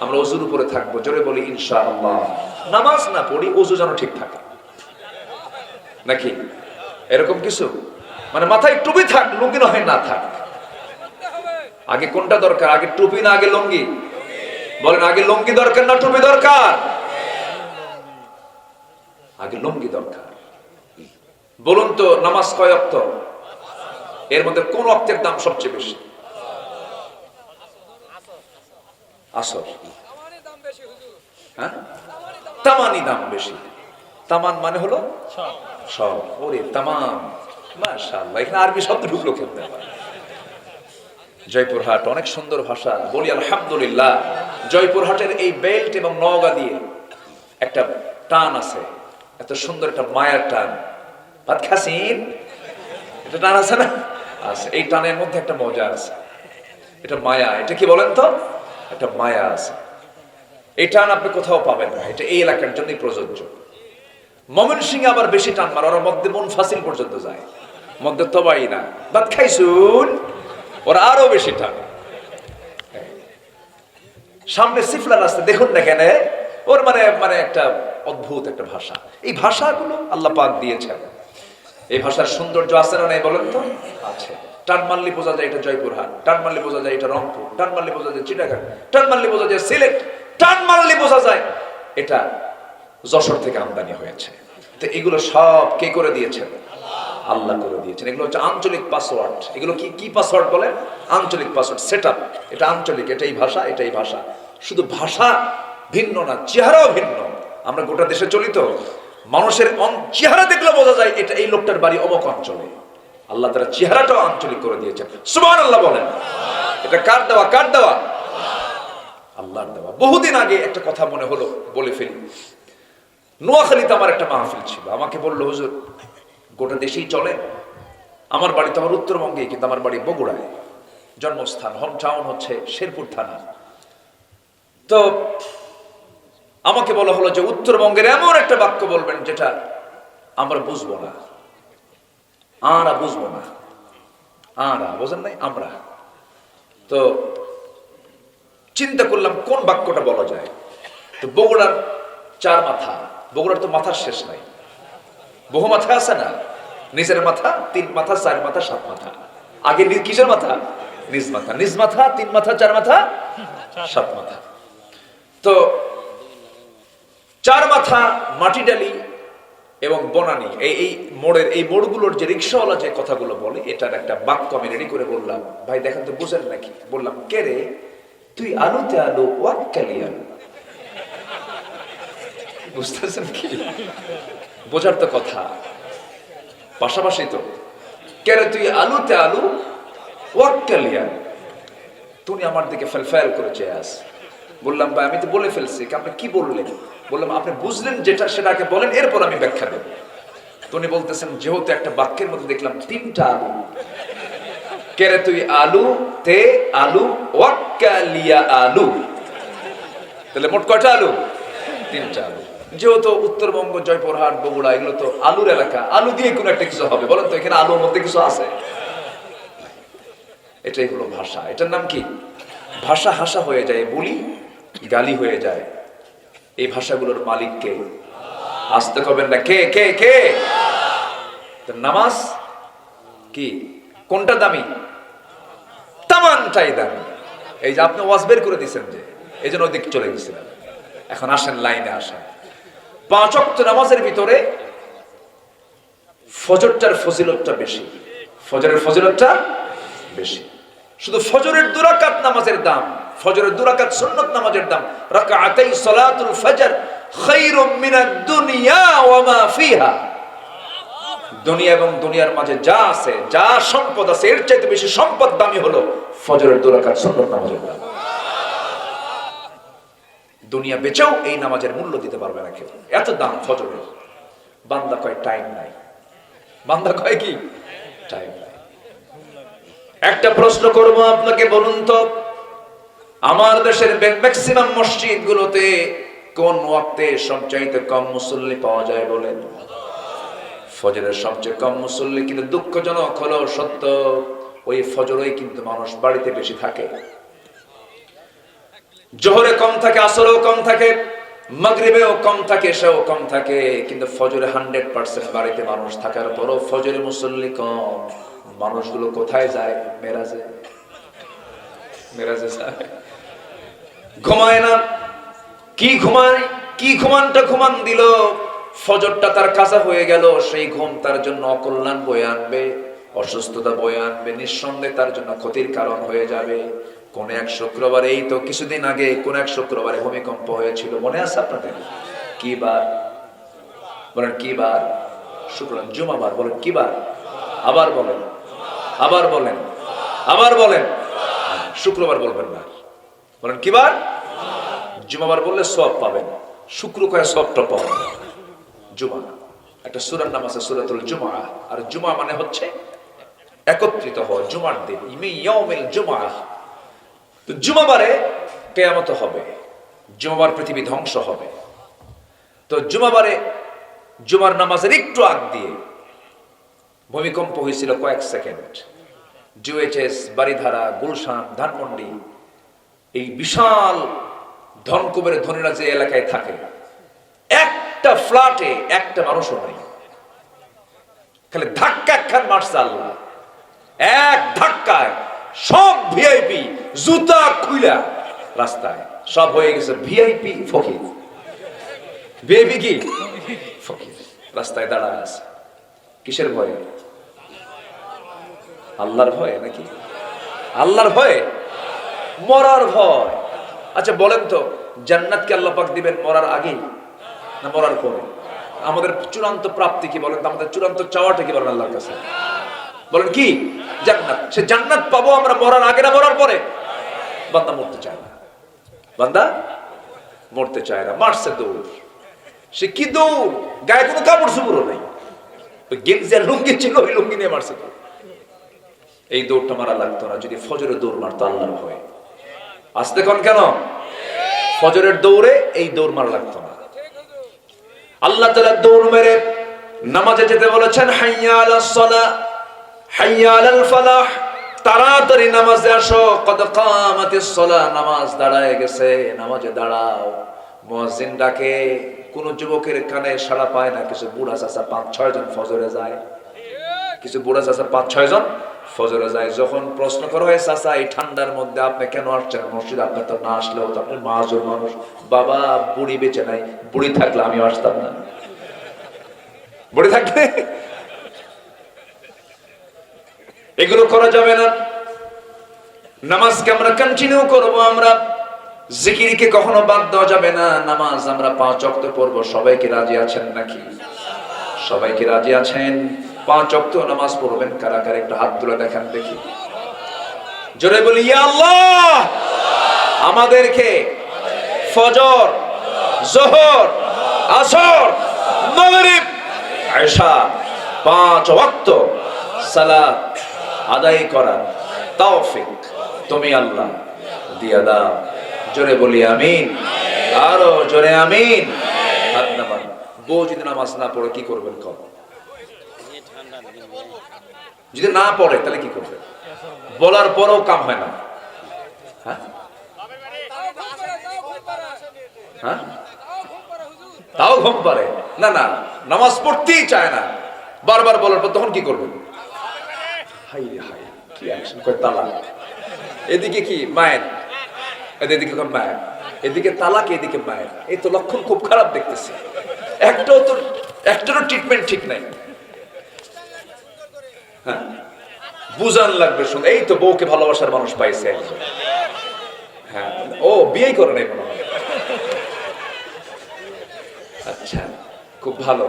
আমরা ওযুর উপরে থাকবো, জোরে বলি ইনশাআল্লাহ। নামাজ না পড়ি, ওযু যেন ঠিক থাকে, নাকি এরকম কিছু? মানে মাথায় টুপি থাক, লুঙ্গি না হয় না থাক। আগে কোনটা দরকার? আগে টুপি না আগে লুঙ্গি? বলেন, আগে লুঙ্গি দরকার না টুপি দরকার? আগে লুঙ্গি দরকার। বলুন তো, নামাজ কয় ওয়াক্ত? এর মধ্যে কোন ওয়াক্তের দাম সবচেয়ে বেশি? আসর। হ্যাঁ, তামানি দাম বেশি। তামান মানে হলো সব। ওরে তামাম, মাশাআল্লাহ, এখানে আরবি শব্দ ঢুকলো কেমনে? জয়পুরহাট অনেক সুন্দর ভাষা, বলি আলহামদুলিল্লাহ। জয়পুরহাটের এই বেল্ট এবং নওগাঁ দিয়ে একটা টান আছে, এত সুন্দর একটা মায়ার টান। ভাত খাসিন, এটা টান আছে না? আছে। এই টানের মধ্যে একটা মজা আছে, এটা মায়া। এটা কি বলেন তো? একটা মায়া আছে। এই টান আপনি কোথাও পাবেন না, এটা এই এলাকার জন্যই প্রযোজ্য। ময়মনসিংহে আবার বেশি টান মারে, ওরা মধ্যে মুনফাসিল পর্যন্ত যায়, মধ্যে তবাই না, ভাত খাইছুন, ওরা আরো বেশি টান। সামনে সিফলার আসতে দেখুন না কেন, ওর মানে একটা অদ্ভুত একটা ভাষা। এই ভাষাগুলো আল্লাহ পাক দিয়েছেন। এই ভাষার সৌন্দর্য আছে না নাই বলেন তো? আছে। টান মারলে বোঝা যায় এটা জয়পুরহাট, টান মারলে বোঝা যায় এটা রংপুর, টান মারলে বোঝা যায় চিটাগাং, টান মারলে বোঝা যায় সিলেট, টান মারলে বোঝা যায় এটা যশোর থেকে আমদানি হয়েছে। তো এগুলো সব কে করে দিয়েছেন? আল্লাহ করে দিয়েছেন। এগুলো হচ্ছে আঞ্চলিক পাসওয়ার্ড। এগুলো কি কি পাসওয়ার্ড বলে? আঞ্চলিক পাসওয়ার্ড সেটআপ। এটা আঞ্চলিক, এটাই ভাষা, এটাই ভাষা। শুধু ভাষা ভিন্ন না, চেহারাও ভিন্ন। আমরা গোটা দেশে চলি তো, মানুষের চেহারা দেখলে বোঝা যায় এটা এই লোকটার বাড়ি অমুক অঞ্চলে। আল্লাহ তাআলা চেহারাটাও আঞ্চলিক করে দিয়েছেন। সুবহানাল্লাহ বলেন। এটা কার দেওয়া? কার দেওয়া? আল্লাহর দেওয়া। বহুদিন আগে একটা কথা মনে হলো, বলে ফেলি। নোয়াখালীতে আমার একটা মাহফিল ছিল। আমাকে বললো, হুজুর গোটা দেশেই চলে। আমার বাড়ি তো আমার উত্তরবঙ্গে, কিন্তু আমার বাড়ি বগুড়ায়, জন্মস্থান, হোম টাউন হচ্ছে শেরপুর থানা। তো আমাকে বলা হলো যে উত্তরবঙ্গের এমন একটা বাক্য বলবেন যেটা আমরা বুঝবো না, আমরা বুঝবো না। আমরা বোঝেন নাই? আমরা তো চিন্তা করলাম কোন বাক্যটা বলা যায়। তো বগুড়ার চার মাথা, বগুড়ার তো মাথার শেষ নাই, বহু মাথা আছে না? নিচের মাথা, তিন মাথা, চার মাথা, সাত মাথা। আগে কিসের মাথা? নিজ মাথা। নিজ মাথা, তিন মাথা, চার মাথা, সাত মাথা। তো চার মাথা, মাটি ডালি এবং বনানি, এই মোড়ের, এই মোড়গুলোর যে রিক্সাওয়ালা যে কথাগুলো বলে, এটার একটা বাক্য আমি রেডি করে বললাম, ভাই দেখেন তো বুঝেন নাকি? বললাম, কে রে তুই আলুতে আলু ওয়াক্কালি আলু। বুঝতেছেন কি? বোঝার তো কথা, পাশাপাশি তো। কে রে তুই আলুতে আলু ওয়াক্কালি আলু। তুমি আমার দিকে ফেলফেল করে চেয়ে আস। বললাম, ভাই আমি তো বলে ফেলছি। আপনি কি বললেন? বললাম, আপনি বুঝলেন যেটা সেটাকে বলেন, এরপর আমি ব্যাখ্যা দেব। উনি বলতেছেন, যেহেতু একটা বাক্যের মধ্যে দেখলাম তিনটা আলু, কেরে তুই আলু তে আলু ওয়াক্কালিয়া আলু, তাহলে মোট কয়টা আলু? তিনটা আলু। যেহেতু উত্তরবঙ্গ, জয়পুরহাট, বগুড়া এগুলো তো আলুর এলাকা, আলু দিয়ে কোনো একটা কিছু হবে। বলেন তো এখানে আলুর মধ্যে কিছু আছে? এটাই হলো ভাষা। এটার নাম কি? ভাষা। হাসা হয়ে যায়, বলি গালি হয়ে যায়। এই ভাষাগুলোর মালিক কে? আসতে কবেন না, কে কে কে? নামাজ কি কোনটা দামি? তামানটাই দামি। এই যে আপনি ওয়াজ বের করে দিচ্ছেন, যে এই জন্য ওদিকে চলে গেছিলেন। এখন আসেন, লাইনে আসেন। 5 ওয়াক্ত নামাজের ভিতরে ফজরটার ফজিলতটা বেশি। ফজরের ফজিলতটা বেশি। শুধু ফজরের 2 রাকাত নামাজের দাম, ফজরের 2 রাকাত সুন্নাত নামাজের দাম, রাকাতাই সালাতুল ফজর খায়রুম মিনাদ দুনিয়া ওয়া মা ফিহা। দুনিয়া এবং দুনিয়ার মাঝে যা আছে, যা সম্পদ আছে, এর চাইতে বেশি সম্পদ দামি হলো ফজরের 2 রাকাত সুন্নাত নামাজের দাম। দুনিয়া বেচেও এই নামাজের মূল্য দিতে পারবে না কেউ, এত দাম ফজরের। বান্দা কয় টাইম নাই, বান্দা কয় কি টাইম নাই। একটা প্রশ্ন করব আপনাকে, বলুন তো আমার দেশের ম্যাক্সিমাম মসজিদগুলোতে কোন ওয়াক্তে সবচাইতে কম মুসল্লি পাওয়া যায় বলেন? ফজরের সবচেয়ে কম মুসল্লি। কিন্তু দুঃখজনক হলো সত্য, ওই ফজরেই কিন্তু মানুষ বাড়িতে বেশি থাকে। জোহরে কম থাকে, আসরেও কম থাকে, মাগরিবেও কম থাকে, এশাও কম থাকে। কিন্তু ফজরে 100% বাড়িতে মানুষ থাকার পরও ফজরে মুসল্লি কম। মানুষগুলো কোথায় যায়? মেরাজে। মেরাজে যায়, ঘুমায় না। কি ঘুমায়? কি ঘুমানটা ঘুমান দিল, ফজরটা তার কাজা হয়ে গেল। সেই ঘুম তার জন্য অকল্যাণ বয়ে আনবে, অসুস্থতা বয়ে আনবে, নিঃসন্দেহে তার জন্য ক্ষতির কারণ হয়ে যাবে। কোন এক শুক্রবারে, এই তো কিছুদিন আগে কোন এক শুক্রবারে ভূমিকম্প হয়েছিল, মনে আছে আপনাদের? কি বার বলেন? কি বার? শুক্রবার, জুমাবার। বলেন কি বার? আবার বলেন, আবার বলেন, আবার বলেন। শুক্রবার বলবেন না, বলেন কি বার? জুমাবার বললে সওয়াব পাবেন। শুক্র কয় সওয়াবটা পাবেন। জুমা একটা সূরার নাম আছে, সূরাতুল জুমআ। আর জুমা মানে হচ্ছে একত্রিত হওয়া, জুমার দিন, ইয়াউমুল জুমআ। তো জুমাবারে কিয়ামত হবে, জুমাবার পৃথিবী ধ্বংস হবে। তো জুমাবারে জুমার নামাজের একটু আগ দিয়ে ভূমিকম্প হয়েছিল কয়েক সেকেন্ড। জিওএইচএস, বারিধারা, গুলশান, ধানমন্ডি, এই বিশাল ধনকুবের ধনীরা যে এলাকায় থাকে, একটা ফ্ল্যাটে একটা মানুষও নাই। খালি ধাক্কা খান মারছে আল্লাহ, এক ধাক্কায় সব ভিআইপি জুতা খুইলা রাস্তায়, সব হয়ে গেছে ভিআইপি ফকির। ভিআইপি কি? ফকির। রাস্তায় দাঁড়ায় আছে, কিসের ভয়ে? আল্লাহর ভয়ে নাকি? আল্লাহর ভয়ে, মরার ভয়। আচ্ছা বলেন তো, জান্নাত কি আল্লাহ পাক দিবেন মরার আগে না মরার পরে? আমাদের চূড়ান্ত প্রাপ্তি কি বলেন? আমাদের চূড়ান্ত চাওয়াটা কি বলেন আল্লাহর কাছে? বলেন কি? জান্নাত। সে জান্নাত পাবো আমরা মরার আগে না মরার পরে? বান্দা মরতে চায় না, বান্দা মরতে চায় না, মারছে দৌড়। সে কি দৌড়, গায়ে কোনো কাপড় চোপড়ও নাই, গেঞ্জি আর লুঙ্গি ছিল, ওই লুঙ্গি নিয়ে মারছে। এই দৌড়টা মারা লাগতো না যদি ফজরের দৌড় মারতো আল্লাহর ভয়ে। আসতে কোন কেন? ফজরের দৌড়ে এই দৌড় মারা লাগতো না। আল্লাহ তাআলা দৌড় মেরে নামাজে যেতে বলেছেন, হাইয়া আলাস সালাহ হাইয়া আলাল ফালাহ, তাড়াতাড়ি নামাজে আসো, কদ কামাতিস সালাহ, নামাজ দাঁড়ায় গেছে, নামাজে দাঁড়াও। মুয়াজ্জিন ডাকে, কোন যুবকের কানে সাড়া পায় না। কিছু বুড়া চাচা 5-6 জন ফজরে যায়, কিছু বুড়া চাচা 5-6 জন ফজরে যায়। যখন প্রশ্ন করা হয়, চাচা এই ঠান্ডার মধ্যে আপনি কেন আসছেন মসজিদ? আপনি তো না আসলেও তো আপনি মাঝুর মানুষ। বাবা বুড়ি বেঁচে নাই, বুড়ি থাকলে আমিও আসতাম না, বুড়ি থাকলে এগুলো করা যাবে না। নামাজকে আমরা কন্টিনিউ করবো, আমরা জিকিরকে কখনো বাদ দেওয়া যাবে না। নামাজ আমরা 5 ওয়াক্ত পড়বো। সবাইকে রাজি আছেন নাকি? সবাইকে রাজি আছেন? 5 ওয়াক্ত নামাজ পড়বেন কারা কারা? একটু হাত তুলে দেখান দেখি, জোরে বলি ইয়া আল্লাহ। আমাদেরকে ফজর, যোহর, আসর, মাগরিব, ইশা 5 ওয়াক্ত সালাত আদায় করা তৌফিক তুমি আল্লাহ দিয়া দাও। জোরে বলি আমিন, আরো জোরে আমিন। হাত নামান। বউ যদি নামাজ না পড়ে কি করবেন? কম যদি না পড়ে তাহলে কি করবে? বলার পরেও কাম হয় না। হ্যাঁ হ্যাঁ, তাও ঘুম পারে না, না নামাজ পড়তেই চায় না, বারবার বলার পর তখন কি করবেন? হাই হাই কি অ্যাকশন করে, তালাক। এদিকে কি মায়ের, এদিকে মায়ের, এদিকে তালাক, এদিকে মায়ের। এই তো লক্ষণ খুব খারাপ দেখতেছি। একটারও ট্রিটমেন্ট ঠিক নাই। হ্যাঁ, বুঝান লাগবে শুনে। এই তো বউকে ভালোবাসার মানুষ পাইছে। হ্যাঁ, ও বিয়ে করে নাই মনে হয়। আচ্ছা, খুব ভালো,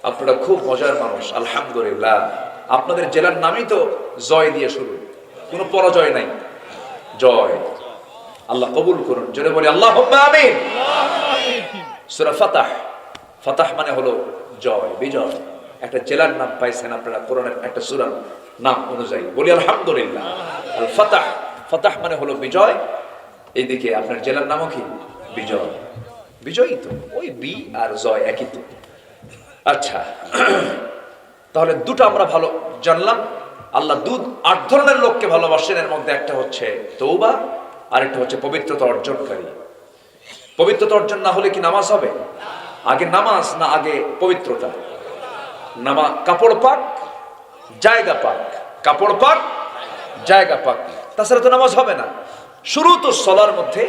আপনারা খুব মজার মানুষ, আলহামদুলিল্লাহ। আপনাদের জেলার নামই তো জয় দিয়ে শুরু, কোনো পরাজয় নাই, জয়। আল্লাহ কবুল করুন, জোরে বলি আল্লাহুম্মা আমিন। সূরা ফাতাহ, ফাতাহ মানে হলো জয়, বিজয়। একটা জেলার নাম পাইছেন আপনারা কোরআনের একটা সূরার নাম অনুযায়ী, বলি আলহামদুলিল্লাহ। আল ফাতাহ, ফাতাহ মানে হলো বিজয়। এইদিকে আপনার জেলার নামও কি? বিজয়। বিজয়ই তো, ওই বি আর জয় একই তো। আচ্ছা, তাহলে দুটো আমরা ভালো জানলাম। আল্লাহ 8 ধরনের লোককে ভালোবাসেন। এর মধ্যে একটা হচ্ছে তওবা, আর একটা হচ্ছে পবিত্রতা অর্জনকারী। পবিত্রতা অর্জন না হলে কি নামাজ হবে? আগে নামাজ না আগে পবিত্রতা? কাপড় পাক, জায়গা পাক, কাপড় পাক, জায়গা পাক, তাছাড়া তো নামাজ হবে না। শুরু তো সলার মধ্যে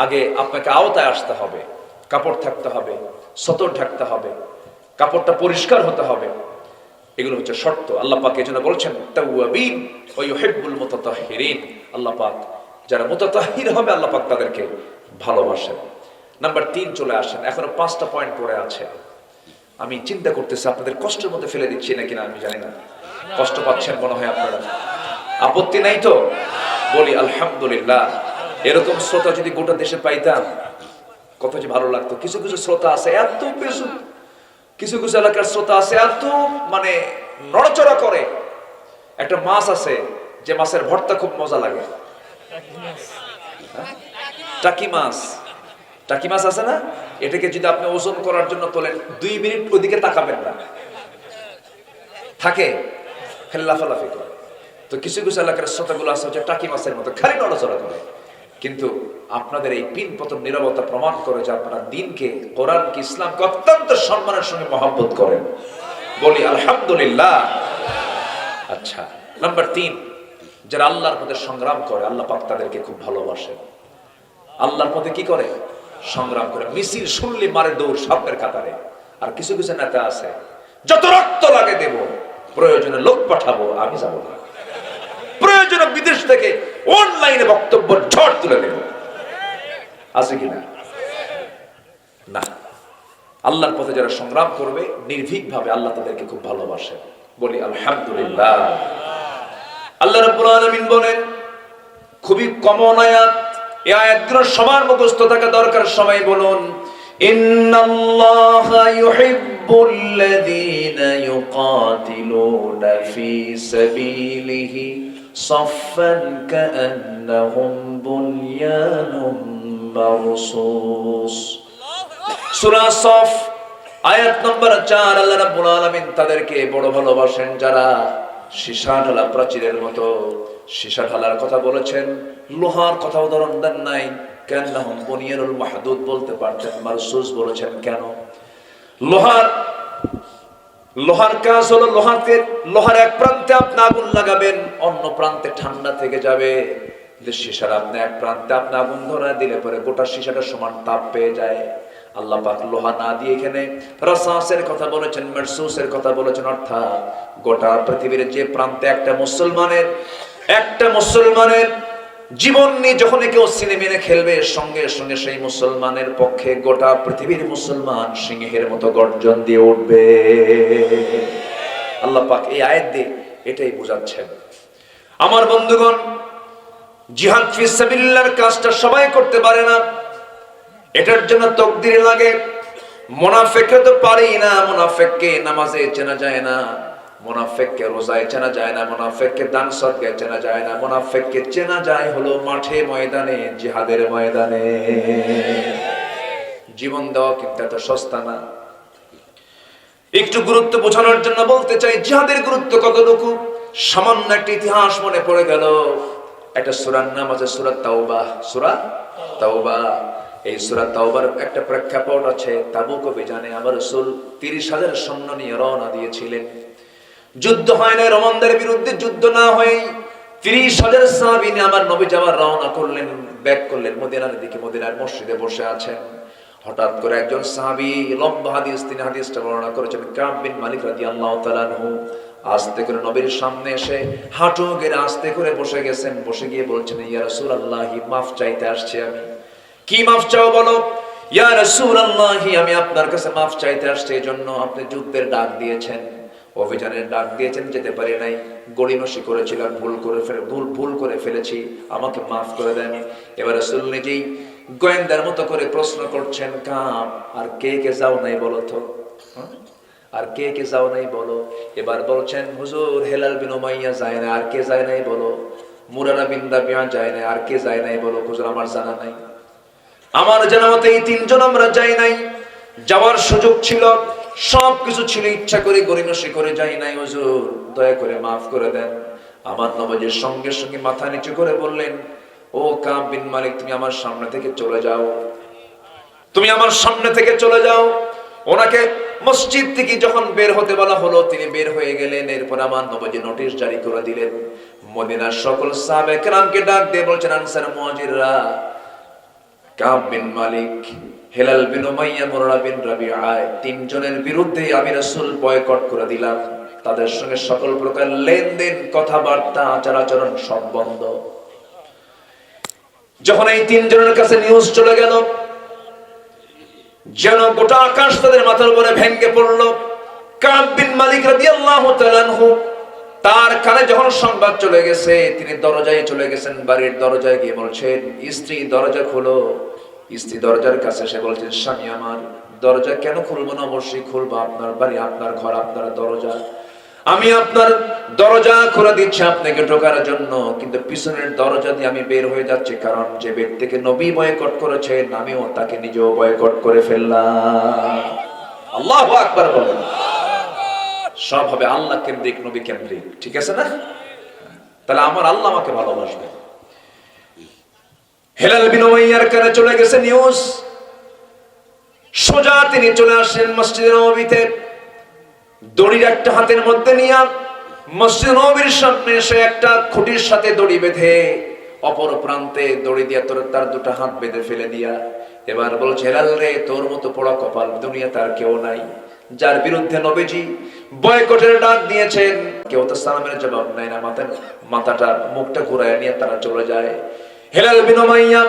আগে আপনাকে আওতায় আসতে হবে, কাপড় থাকতে হবে, সতর ঢাকতে হবে, কাপড়টা পরিষ্কার হতে হবে। এগুলো হচ্ছে শর্ত। আল্লাহ পাক এজন্য বলছেন তাওয়াবিন ওয়া ইউহিব্বুল মুতাতাহহিরিন। আল্লাহ পাক যারা মুতাতাহহির হবে আল্লাহ পাক তাদেরকে ভালোবাসেন। নাম্বার 3 চলে আসেন। এখনো 5টা পয়েন্ট পড়ে আছে। আমি চিন্তা করতেছি আপনাদের কষ্টের মধ্যে ফেলে দিচ্ছি নাকি না আমি জানি না। কষ্ট পাচ্ছেন মনে হয় আপনারা, আপত্তি নাই তো? বলি আলহামদুলিল্লাহ। এরকম শ্রোতা যদি গোটা দেশে পাইতাম কত যে ভালো লাগতো। কিছু কিছু শ্রোতা আছে এত বেশি, কিছু কিছু এলাকার শ্রোতা আছে এত মানে নড়াচড়া করে। একটা মাছ আছে যে মাছের ভর্তা খুব মজা লাগে, টাকি মাছ। টাকি মাছ আছে না? এটাকে যদি আপনি ওজন করার জন্য তোলেন 2 মিনিট ওদিকে তাকাবেন না, থাকে খালি লাফালাফি করে। তো কিছু কিছু এলাকার শ্রোতাগুলো আছে হচ্ছে টাকি মাছের মতো খালি নড়াচড়া করে। কিন্তু আপনাদের এই পিন পতন নীরবতা প্রমাণ করে যে আপনারা দিনকে, কোরআনকে, ইসলামকে অত্যন্ত সম্মানের সঙ্গে মহব্বত করেন। বলি আলহামদুলিল্লাহ। আচ্ছা, নাম্বার 3, যারা আল্লাহর পথে সংগ্রাম করে আল্লাহ পাক তাদেরকে খুব ভালোবাসেন। আল্লাহর পথে কি করে? সংগ্রাম করে। মিছিল শুনলে মারে দৌড় সামনের কাতারে। আর কিছু কিছু নেতা আছে, যত রক্ত লাগে দেব, প্রয়োজনে লোক পাঠাবো, আমি যাব না। প্রয়োজনে বিদেশ থেকে অনলাইনে বক্তব্য ঝড় তুলে দেব, আছে কিনা? না। আল্লাহর পথে যারা সংগ্রাম করবে নির্ভীক ভাবে, আল্লাহ তাদেরকে খুব ভালোবাসে। বলি আলহামদুলিল্লাহ। আল্লাহ রাব্বুল আলামিন বলেন, খুবই কমন আয়াত, এই আয়াতগুলো সবার মুখস্থ থাকা দরকার। সবাই বলুন, ইন্নাল্লাহা ইউহিব্বুল্লাযীনা ইউকাতিলুনা ফী সাবিলিহি সাফফান কাআন্নাহুম বুনয়ানুম মারসুস। সূরা সফ আয়াত নম্বর 4। আল্লাহ রাব্বুল আলামিন তাদেরকে বড় ভালোবাসেন যারা সীসা ঢালা প্রাচীরের মতো। সীসা ঢালার কথা বলেছেন, লোহার কথা উদাহরণ দেন নাই। কান্নাহুম বুনিয়ানুল মাহদুদ বলতে পারতেন, মারসুস বলেছেন কেন? লোহার কাজ হলো লোহার এক প্রান্তে আপনি আগুন লাগাবেন, অন্য প্রান্তে ঠান্ডা থেকে যাবে। সীসার আপনি এক প্রান্তে আপনি আগুন ধরা দিলে পরে গোটা সীসাটা সমান তাপ পেয়ে যায়। আল্লাহ পাক লোহা না দিয়ে এখানে রাসাসের কথা বলেছেন, মারসুসের কথা বলেছেন। অর্থাৎ গোটা পৃথিবীর যে প্রান্তে একটা মুসলমানের জীবন নিয়ে যখন কেউ সিনেমেনে খেলবে, সঙ্গে সঙ্গে সেই মুসলমানের পক্ষে গোটা পৃথিবীর মুসলমান সিংহের মতো গর্জন দিয়ে উঠবে। আল্লাহ পাক এই আয়াত দিয়ে এটাই বোঝাচ্ছেন। আমার বন্ধুগণ, জিহাদ ফি সাবিলিল্লাহর কাজটা সবাই করতে পারে না, এটার জন্য তাকদীর লাগে। মুনাফিকরা তো পারেই না। মুনাফিককে নামাজে চেনা যায় না, মুনাফিককে রোজায় চেনা যায় না, মুনাফিককে দান সদকায় চেনা যায় না। মুনাফিককে চেনা যায় হলো মাঠে ময়দানে, জিহাদের ময়দানে। জীবন দেওয়া কিন্তু এত সস্তা না। একটু গুরুত্ব বোঝানোর জন্য বলতে চাই, জিহাদের গুরুত্ব কতটুকু। সামান্য একটা ইতিহাস মনে পড়ে গেল। একটা সূরার নাম আছে সূরা তাওবা। সূরা তাওবা, এই সূরা তাওবার একটা প্রেক্ষাপট আছে। তাবুক অভিযানে আমার রাসূল 30,000 সৈন্য নিয়ে রওনা দিয়েছিলেন। যুদ্ধ হয় না, রোমানদের বিরুদ্ধে যুদ্ধ না হয়ে 30,000 সাহাবী নিয়ে আমার নবী যাওয়ার রওনা করলেন, ব্যাক করলেন মদিনার দিকে। মদিনার মসজিদে বসে আছেন। হঠাৎ করে একজন সাহাবী, লম্বা হাদিস, তিনি হাদিসটা বর্ণনা করেছেন, কাব বিন মালিক রাদিয়াল্লাহু তাআলা আনহু, আস্তে করে নবীর সামনে এসে হাঁটু গেড়ে আস্তে করে বসে গেছেন। বসে গিয়ে বলছেন, ইয়া রাসূলুল্লাহ, মাফ চাইতে আসছি আমি। কি মাফ চাও বলো? ইয়া রাসূলুল্লাহ, আমি আপনার কাছে মাফ চাইতে আসছি এই জন্য আপনি যুদ্ধের ডাক দিয়েছেন, অভিযানের ডাক দিয়েছেন, যেতে পারি নাই, গড়িমসি করেছিলাম, ভুল করে ফেলেছি, আমাকে মাফ করে দেন। এবার রাসূল নিজেই গোয়েন্দার মতো করে প্রশ্ন করছেন, কাম আর কে কে যাও নাই বলো তো, আর কে কে যাও নাই বলো। এবার বলছেন, হুজুর হেলাল বিন উমাইয়া যায় না, আর কে যায় নাই বলো। মুরারা বিন রাবিয়া যায় না, আর কে যায় নাই বলো। হুজুর আমার জানা নাই, আমার জানা মতে এই 3 জন আমরা যাই নাই। যাওয়ার সুযোগ ছিল, সবকিছু ছিল, ইচ্ছা করে গরিমসি করে যাই নাই। হুজুর দয়া করে মাফ করে দেন। আমার নবীর সঙ্গে সঙ্গে মাথা নিচু করে বললেন, ও কাব বিন মালিক, তুমি আমার সামনে থেকে চলে যাও, তুমি আমার সামনে থেকে চলে যাও। ওনাকে মসজিদ থেকে যখন বের হতে বলা হলো, তিনি বের হয়ে গেলেন। এরপর আমার নবী নোটিশ জারি করে দিলেন। মদিনার সকল সাহাবা কেরামকে ডাক দিয়ে বলছেন, আনসার মুহাজিররা, কাব বিন মালিক, হেলাল বিন উমাইয়া, মুরারা বিন রাবিআ, 3 জনের বিরুদ্ধে আমি রাসূল বয়কট করে দিলাম। তাদের সঙ্গে সকল প্রকার লেনদেন, কথাবার্তা, আচার-আচরণ সব বন্ধ। যখন এই 3 জনের কাছে নিউজ চলে গেল, যেন গোটা আকাশ তাদের মাথার উপরে ভেঙে পড়ল। কাব বিন মালিক রাদিয়াল্লাহু তাআলা আনহু, তার কানে যখন সংবাদ চলে গেছে, তিনি দরজায় চলে গেছেন। বাড়ির দরজায় গিয়ে বলছেন, স্ত্রী দরজা খোলো। স্ত্রী দরজার কাছে এসে বলছেন, স্বামী আমার, দরজা কেন খুলবো না? অবশ্যই খুলবো, আপনার বাড়ি, আপনার ঘর, আপনার দরজা, আমি আপনার দরজা খুলে দিচ্ছি আপনাকে ঢোকার জন্য, কিন্তু পিছনের দরজা দিয়ে আমি বের হয়ে যাচ্ছি, কারণ যে ব্যক্তিকে নবী বয়কট করেছেন আমিও তাকে নিজেও বয়কট করে ফেললাম। আল্লাহু আকবার বলেন। সব হবে আল্লাহ কেন্দ্রিক, নবী কেন্দ্রিক, ঠিক আছে না? তাহলে আমার আল্লাহ আমাকে ভালোবাসবে। হেলাল বিন উমাইয়ার কানে চলে গেছে নিউজ। সোজা তিনি চলে আসেন মসজিদে নববীতে, দড়ির একটা হাতের মধ্যে নিয়ে মসজিদ নববীর সামনে এসে একটা খুঁটির সাথে দড়ি বেঁধে অপর প্রান্তে দড়ি দিয়ে তার 2টা হাত বেঁধে ফেলে দিয়া এবার বলছে, হেলাল রে, তোর মতো পোড়া কপাল দুনিয়া তার কেউ নাই, যার বিরুদ্ধে নবীজি বয়কটের ডাক দিয়েছেন, কেউ তো সালামের জবাব নেয় না, মাথাটা মুখটা ঘুরায় নিয়ে তারা চলে যায়। হেলাল বিন উমাইয়া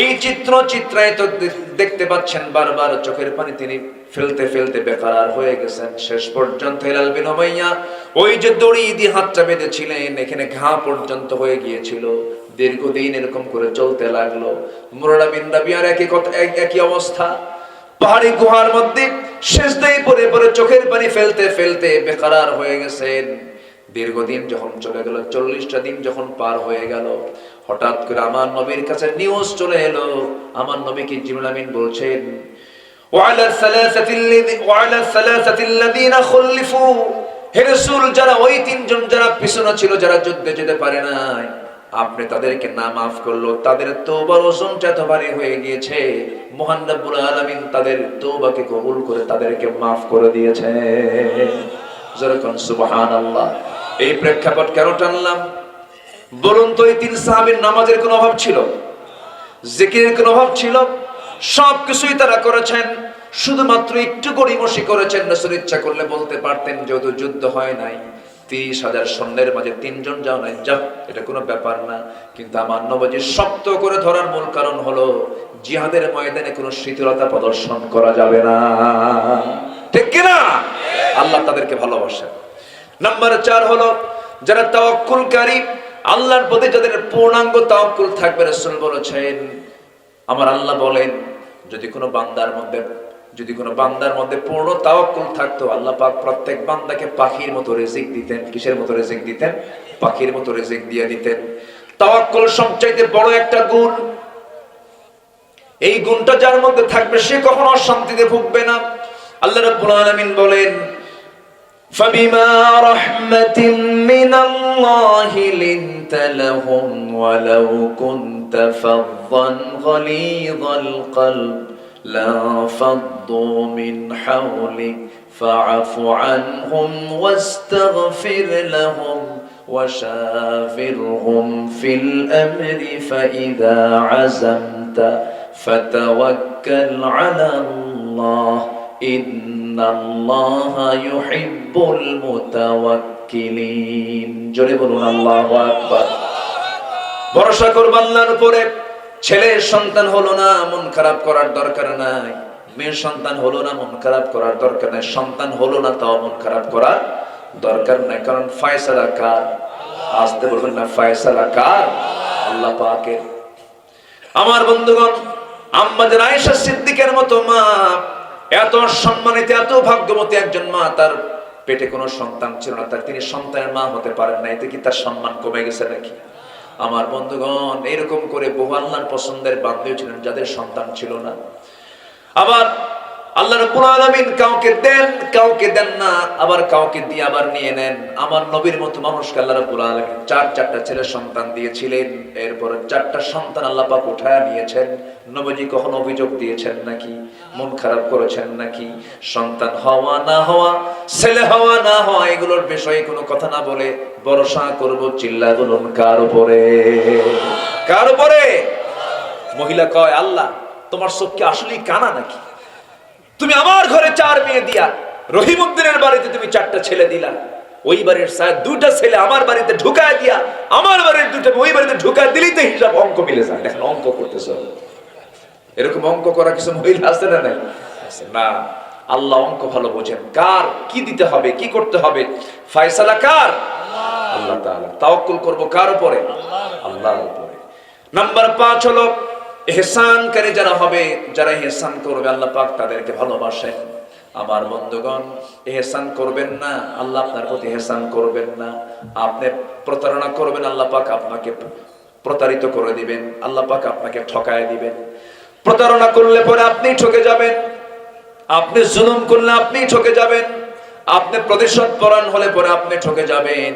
এই চিত্রায়িত দেখতে পাচ্ছেন, বারবার চোখের পানি তিনি ফেলতে ফেলতে বেকার হয়ে গেছেন। শেষ পর্যন্ত হেলাল বিন উমাইয়া ওই যে দড়ি দিয়ে হাতটা বেঁধেছিলেন, এখানে ঘা পর্যন্ত হয়ে গিয়েছিল। দীর্ঘদিন এরকম করে চলতে লাগলো। মুরারা বিন রাবিয়ার একই অবস্থা। পাহাড়ি গুহার মধ্যে সিজদায় পড়ে পড়ে চোখের পানি ফেলতে ফেলতে বেকার হয়ে গেছেন। দীর্ঘদিন যখন চলে গেল, 40টা দিন যখন পার হয়ে গেল, হঠাৎ করে আমার নবীর কাছে নিউজ চলে এলো। আমার নবীকে জিবরিল আমিন বলছেন, ওয়ালা সালাসাতিল্লাযীনা খুলিফু, হে রাসূল, যারা ওই তিনজন যারা পিছনে ছিল, যারা যুদ্ধে যেতে পারে নাই, আপনি তাদেরকে না মাফ করলো, তাদের তওবার ওজনটা এত ভারী হয়ে গিয়েছে, মহান রব্বুল আলামিন তাদের তওবাকে কবুল করে তাদেরকে মাফ করে দিয়েছে। যেরকম সুবহানাল্লাহ। এই প্রেক্ষাপট কেন টানলাম বলুন তো? এই তিন সাহাবীর নামাজের কোনো অভাব ছিল? জিকিরের কোনো অভাব ছিল? সবকিছুই তারা করেছেন, শুধুমাত্র একটু গড়িমসি করেছেন। রাসূল ইচ্ছা করলে বলতে পারতেন, যেহেতু যুদ্ধ হয় নাই, 30,000 সৈন্যের মাঝে 3 জন যাও নাই, যা, এটা কোনো ব্যাপার না। কিন্তু আমার নবীজি শক্ত করে ধরার মূল কারণ হলো, জিহাদের ময়দানে কোনো শিথিলতা প্রদর্শন করা যাবে না। ঠিক কিনা? আল্লাহ তাদেরকে ভালোবাসেন। নাম্বার 4 হলো যারা তাওয়াক্কুলকারী, আল্লাহর প্রতি যাদের পূর্ণাঙ্গ তাওয়াক্কুল থাকবে। রাসূল বলেছেন, আমার আল্লাহ বলেন, যদি কোনো বান্দার মধ্যে পূর্ণ তাওয়াক্কুল থাকতো, আল্লাহ পাক প্রত্যেক বান্দাকে পাখির মতো রিজিক দিতেন। কিসের মতো রিজিক দিতেন? পাখির মতো রিজিক দিয়ে দিতেন। তাওয়াক্কুল সবচাইতে বড় একটা গুণ। এই গুণটা যার মধ্যে থাকবে, সে কখনো অশান্তিতে ভুগবে না। আল্লাহ রাব্বুল আলামিন বলেন, فبما رحمة من الله لنت لهم ولو كنت فظا غليظ القلب لانفضوا من حولك فاعف عنهم واستغفر لهم وشاورهم في الأمر فإذا عزمت فتوكل على الله ইন্নাল্লাহা ইউহিব্বুল মুতাওয়াক্কিলিন। জোরে বলুন আল্লাহু আকবার। ভরসা করব আল্লাহর উপরে। ছেলের সন্তান হলো না, মন খারাপ করার দরকার নাই। মেয়ের সন্তান হলো না, মন খারাপ করার দরকার নাই। সন্তান হলো না, তাও মন খারাপ করার দরকার নাই, কারণ ফয়সালা কার? আসতে বলবেন না, ফয়সালা কার? আল্লাহ পাকের। আমার বন্ধুগণ, আম্মা জান আয়েশা সিদ্দিকের মতো মা, এত সম্মানিত, এত ভাগ্যবতী একজন মা, তার পেটে কোনো সন্তান ছিল না, তিনি সন্তানের মা হতে পারেন না। এতে কি তার সম্মান কমে গেছে নাকি? আমার বন্ধুগণ, এরকম করে বহু আল্লাহর পছন্দের বান্দাও ছিলেন যাদের সন্তান ছিল না। আবার আল্লাহ রাব্বুল আলামিন কাউকে দেন, কাউকে দেন না, আবার কাউকে দিয়ে আবার নিয়ে নেন। আমার নবীর মতো মানুষকে আল্লাহ রাব্বুল আলামিন চারটা ছেলে সন্তান দিয়েছিলেন। এরপরে 4টা সন্তান আল্লাহ পাক উঠায় নিয়েছেন। নবীজি কখনো অভিযোগ দিয়েছেন নাকি? মন খারাপ করেছেন নাকি? সন্তান হওয়া না হওয়া, ছেলে হওয়া না হওয়া, এগুলোর বিষয়ে কোনো কথা না বলে ভরসা করব, চিল্লায় বলুন কার উপরে? কার উপরে? মহিলা কয়, আল্লাহ তোমার চোখ কি আসলেই কানা নাকি? তুমি আমার ঘরে 4 মেয়ে দিয়া রহিমউদ্দিনের বাড়িতে তুমি 4টা ছেলে দিলা, ওই বাড়ির 2টা ছেলে আমার বাড়িতে ঢুকায় দিয়া আমার বাড়ির 2টা ওই বাড়িতে ঢুকায় দিলেই তো হিসাব অঙ্ক মিলে যায়। এখন অঙ্ক করতেছ, এরকম অঙ্ক করা কিছু মহিলা আছে না? নাই না। আল্লাহ অঙ্ক ভালো বোঝেন, কার কি দিতে হবে, কি করতে হবে, ফয়সালা কার? আল্লাহ তাআলা। তাওয়াক্কুল করব কার উপরে? আল্লাহর উপরে। নাম্বার 5 হলো ইহসানকারী যারা হবে, যারা ইহসান করবে, আল্লাহ পাক তাদেরকে ভালোবাসেন। আমার বন্ধুগণ, ইহসান করবেন না, আল্লাহ আপনার প্রতি ইহসান করবেন না। আপনি প্রতারণা করবেন, আল্লাহ পাক আপনাকে প্রতারিত করে দিবেন, আল্লাহ পাক আপনাকে ঠকায় দিবেন। প্রতারণা করলে পরে আপনি ঠকে যাবেন, আপনি জুলুম করলে আপনি ঠকে যাবেন, আপনি প্রতিশোধ পরায়ণ হলে পরে আপনি ঠকে যাবেন।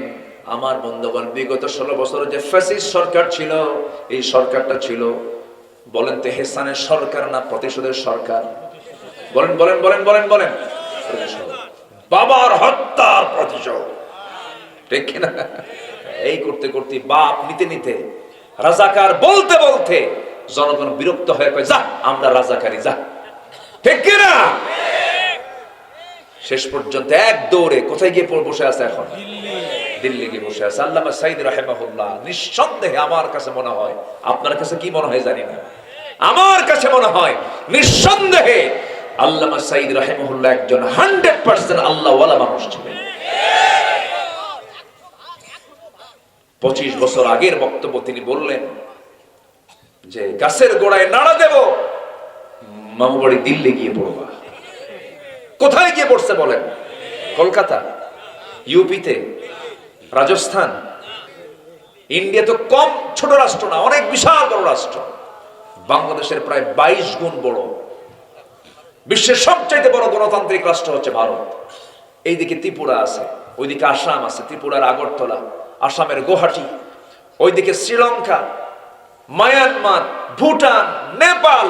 আমার বন্ধুগণ, বিগত 16 বছর যে ফ্যাসিস্ট সরকার ছিল, এই সরকারটা ছিল, বলেন তো ইহসানের সরকার না প্রতিশোধের সরকার? বলেন বলেন বলেন বলেন বলেন। বাবার হত্যার প্রতিশোধ, ঠিক কিনা? এই করতে করতে, বাপ নিতে নিতে, রাজাকার বলতে বলতে জনগণ বিরক্ত হয়ে কয়, যা আমরা রাজাকারী, যা, ঠিক কিনা? শেষ পর্যন্ত এক দৌড়ে কোথায় গিয়ে বসে আছে এখন? দিল্লি গিয়ে বসে আছে। আল্লামা সাঈদ রাহিমাহুল্লাহ, নিঃসন্দেহে আমার কাছে মনে হয়, আপনার কাছে কি মনে হয় জানি না, আমার কাছে মনে হয় নিঃসন্দেহে আল্লামা সাঈদ রাহিমাহুল্লাহ একজন 100% আল্লাহওয়ালা মানুষ ছিলেন। 25 বছর আগের বক্তব্য তিনি বললেন যে গাছের গোড়ায় নাড়া দেব, মামু বাড়ি দিল্লি গিয়ে পড়বা। কোথায় গিয়ে পড়ছে বলেন? কলকাতা, ইউপিতে, রাজস্থান। ইন্ডিয়া তো কম ছোট রাষ্ট্র না, অনেক বিশাল বড় রাষ্ট্র। বাংলাদেশের প্রায় 22 গুণ বড়। বিশ্বের সবচাইতে বড় গণতান্ত্রিক রাষ্ট্র হচ্ছে ভারত। এইদিকে ত্রিপুরা আছে, ওইদিকে আসাম আছে, ত্রিপুরার আগরতলা, আসামের গুয়াহাটি, ওইদিকে শ্রীলঙ্কা, মায়ানমার, ভুটান, নেপাল,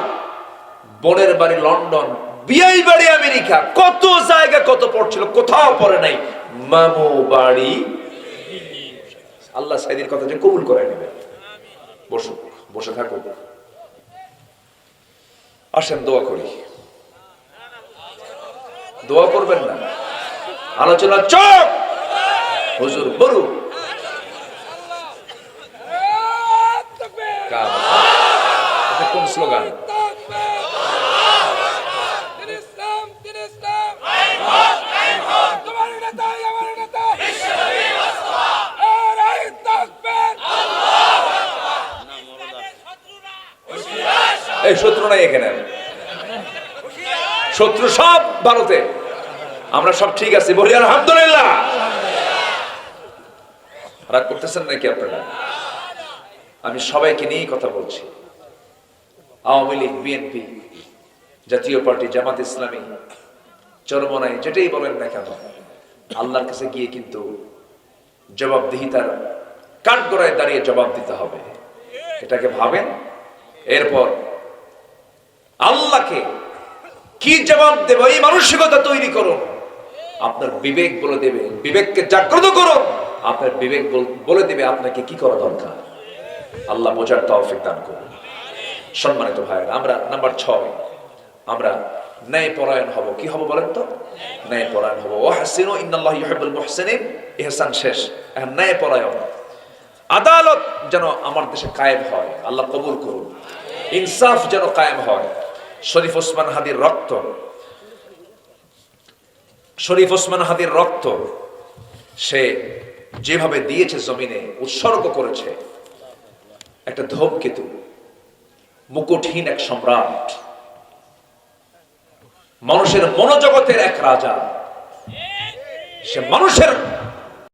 বোনের বাড়ি লন্ডন, বিয়াই বাড়ি আমেরিকা, কত জায়গা কত পড়ছিল, কোথাও পড়ে নাই মামু বাড়ি। আল্লাহ সাইদির কথা যে কবুল করে নেবে। বসুক, বসে থাকুক, আসেন দোয়া করি। দোয়া করবেন না, আলোচনা চোখ। হুজুর বরু কোন স্লোগান? এই শত্রু নাই এখানে, শত্রু সব ভারতে, আমরা সব ঠিক আছি, বলি আলহামদুলিল্লাহ। রাগ করতেছেন নাকি আপনারা? আমি সবাইকে নিয়েই কথা বলছি। আওয়ামী লীগ, বিএনপি, জাতীয় পার্টি, জামাত ইসলামী, চরমনাই, যেটাই বলেন না কেন, আল্লাহর কাছে গিয়ে কিন্তু জবাবদিহিতার কাঠগড়ায় দাঁড়িয়ে জবাব দিতে হবে। এটাকে ভাবেন। এরপর আল্লাহকে কি জবাব দেব, এই মানসিকতা তৈরি করুন। আপনার বিবেক বলে দেবে, বিবেককে জাগ্রত করুন। আপনার বিবেক বলে দেবে আপনাকে কি করা দরকার। আল্লাহ বোঝার তৌফিক দান করুন। সম্মানিত ভাইয়েরা, আমরা নাম্বার 6, আমরা ন্যায় পরায়ণ হব। কি হব বলেন তো? ন্যায় পরায়ণ হব। ওয়াহসিনু ইন্নাল্লাহা ইউহিব্বুল মুহসিনিন। ইহসান শেষ, এখন ন্যায় পরায়ণ। আদালত যেন আমার দেশে কায়েম হয়, আল্লাহ কবুল করুন। ইনসাফ যেন কায়েম হয়। শরীফ ওসমান হাদির রক্ত, শরীফ ওসমান হাদির রক্ত সে যেভাবে দিয়েছে, জমিনে উৎসর্গ করেছে। একটা ধূমকেতু, মুকুটহীন এক সম্রাট, মানুষের মনোজগতের এক রাজা, সে মানুষের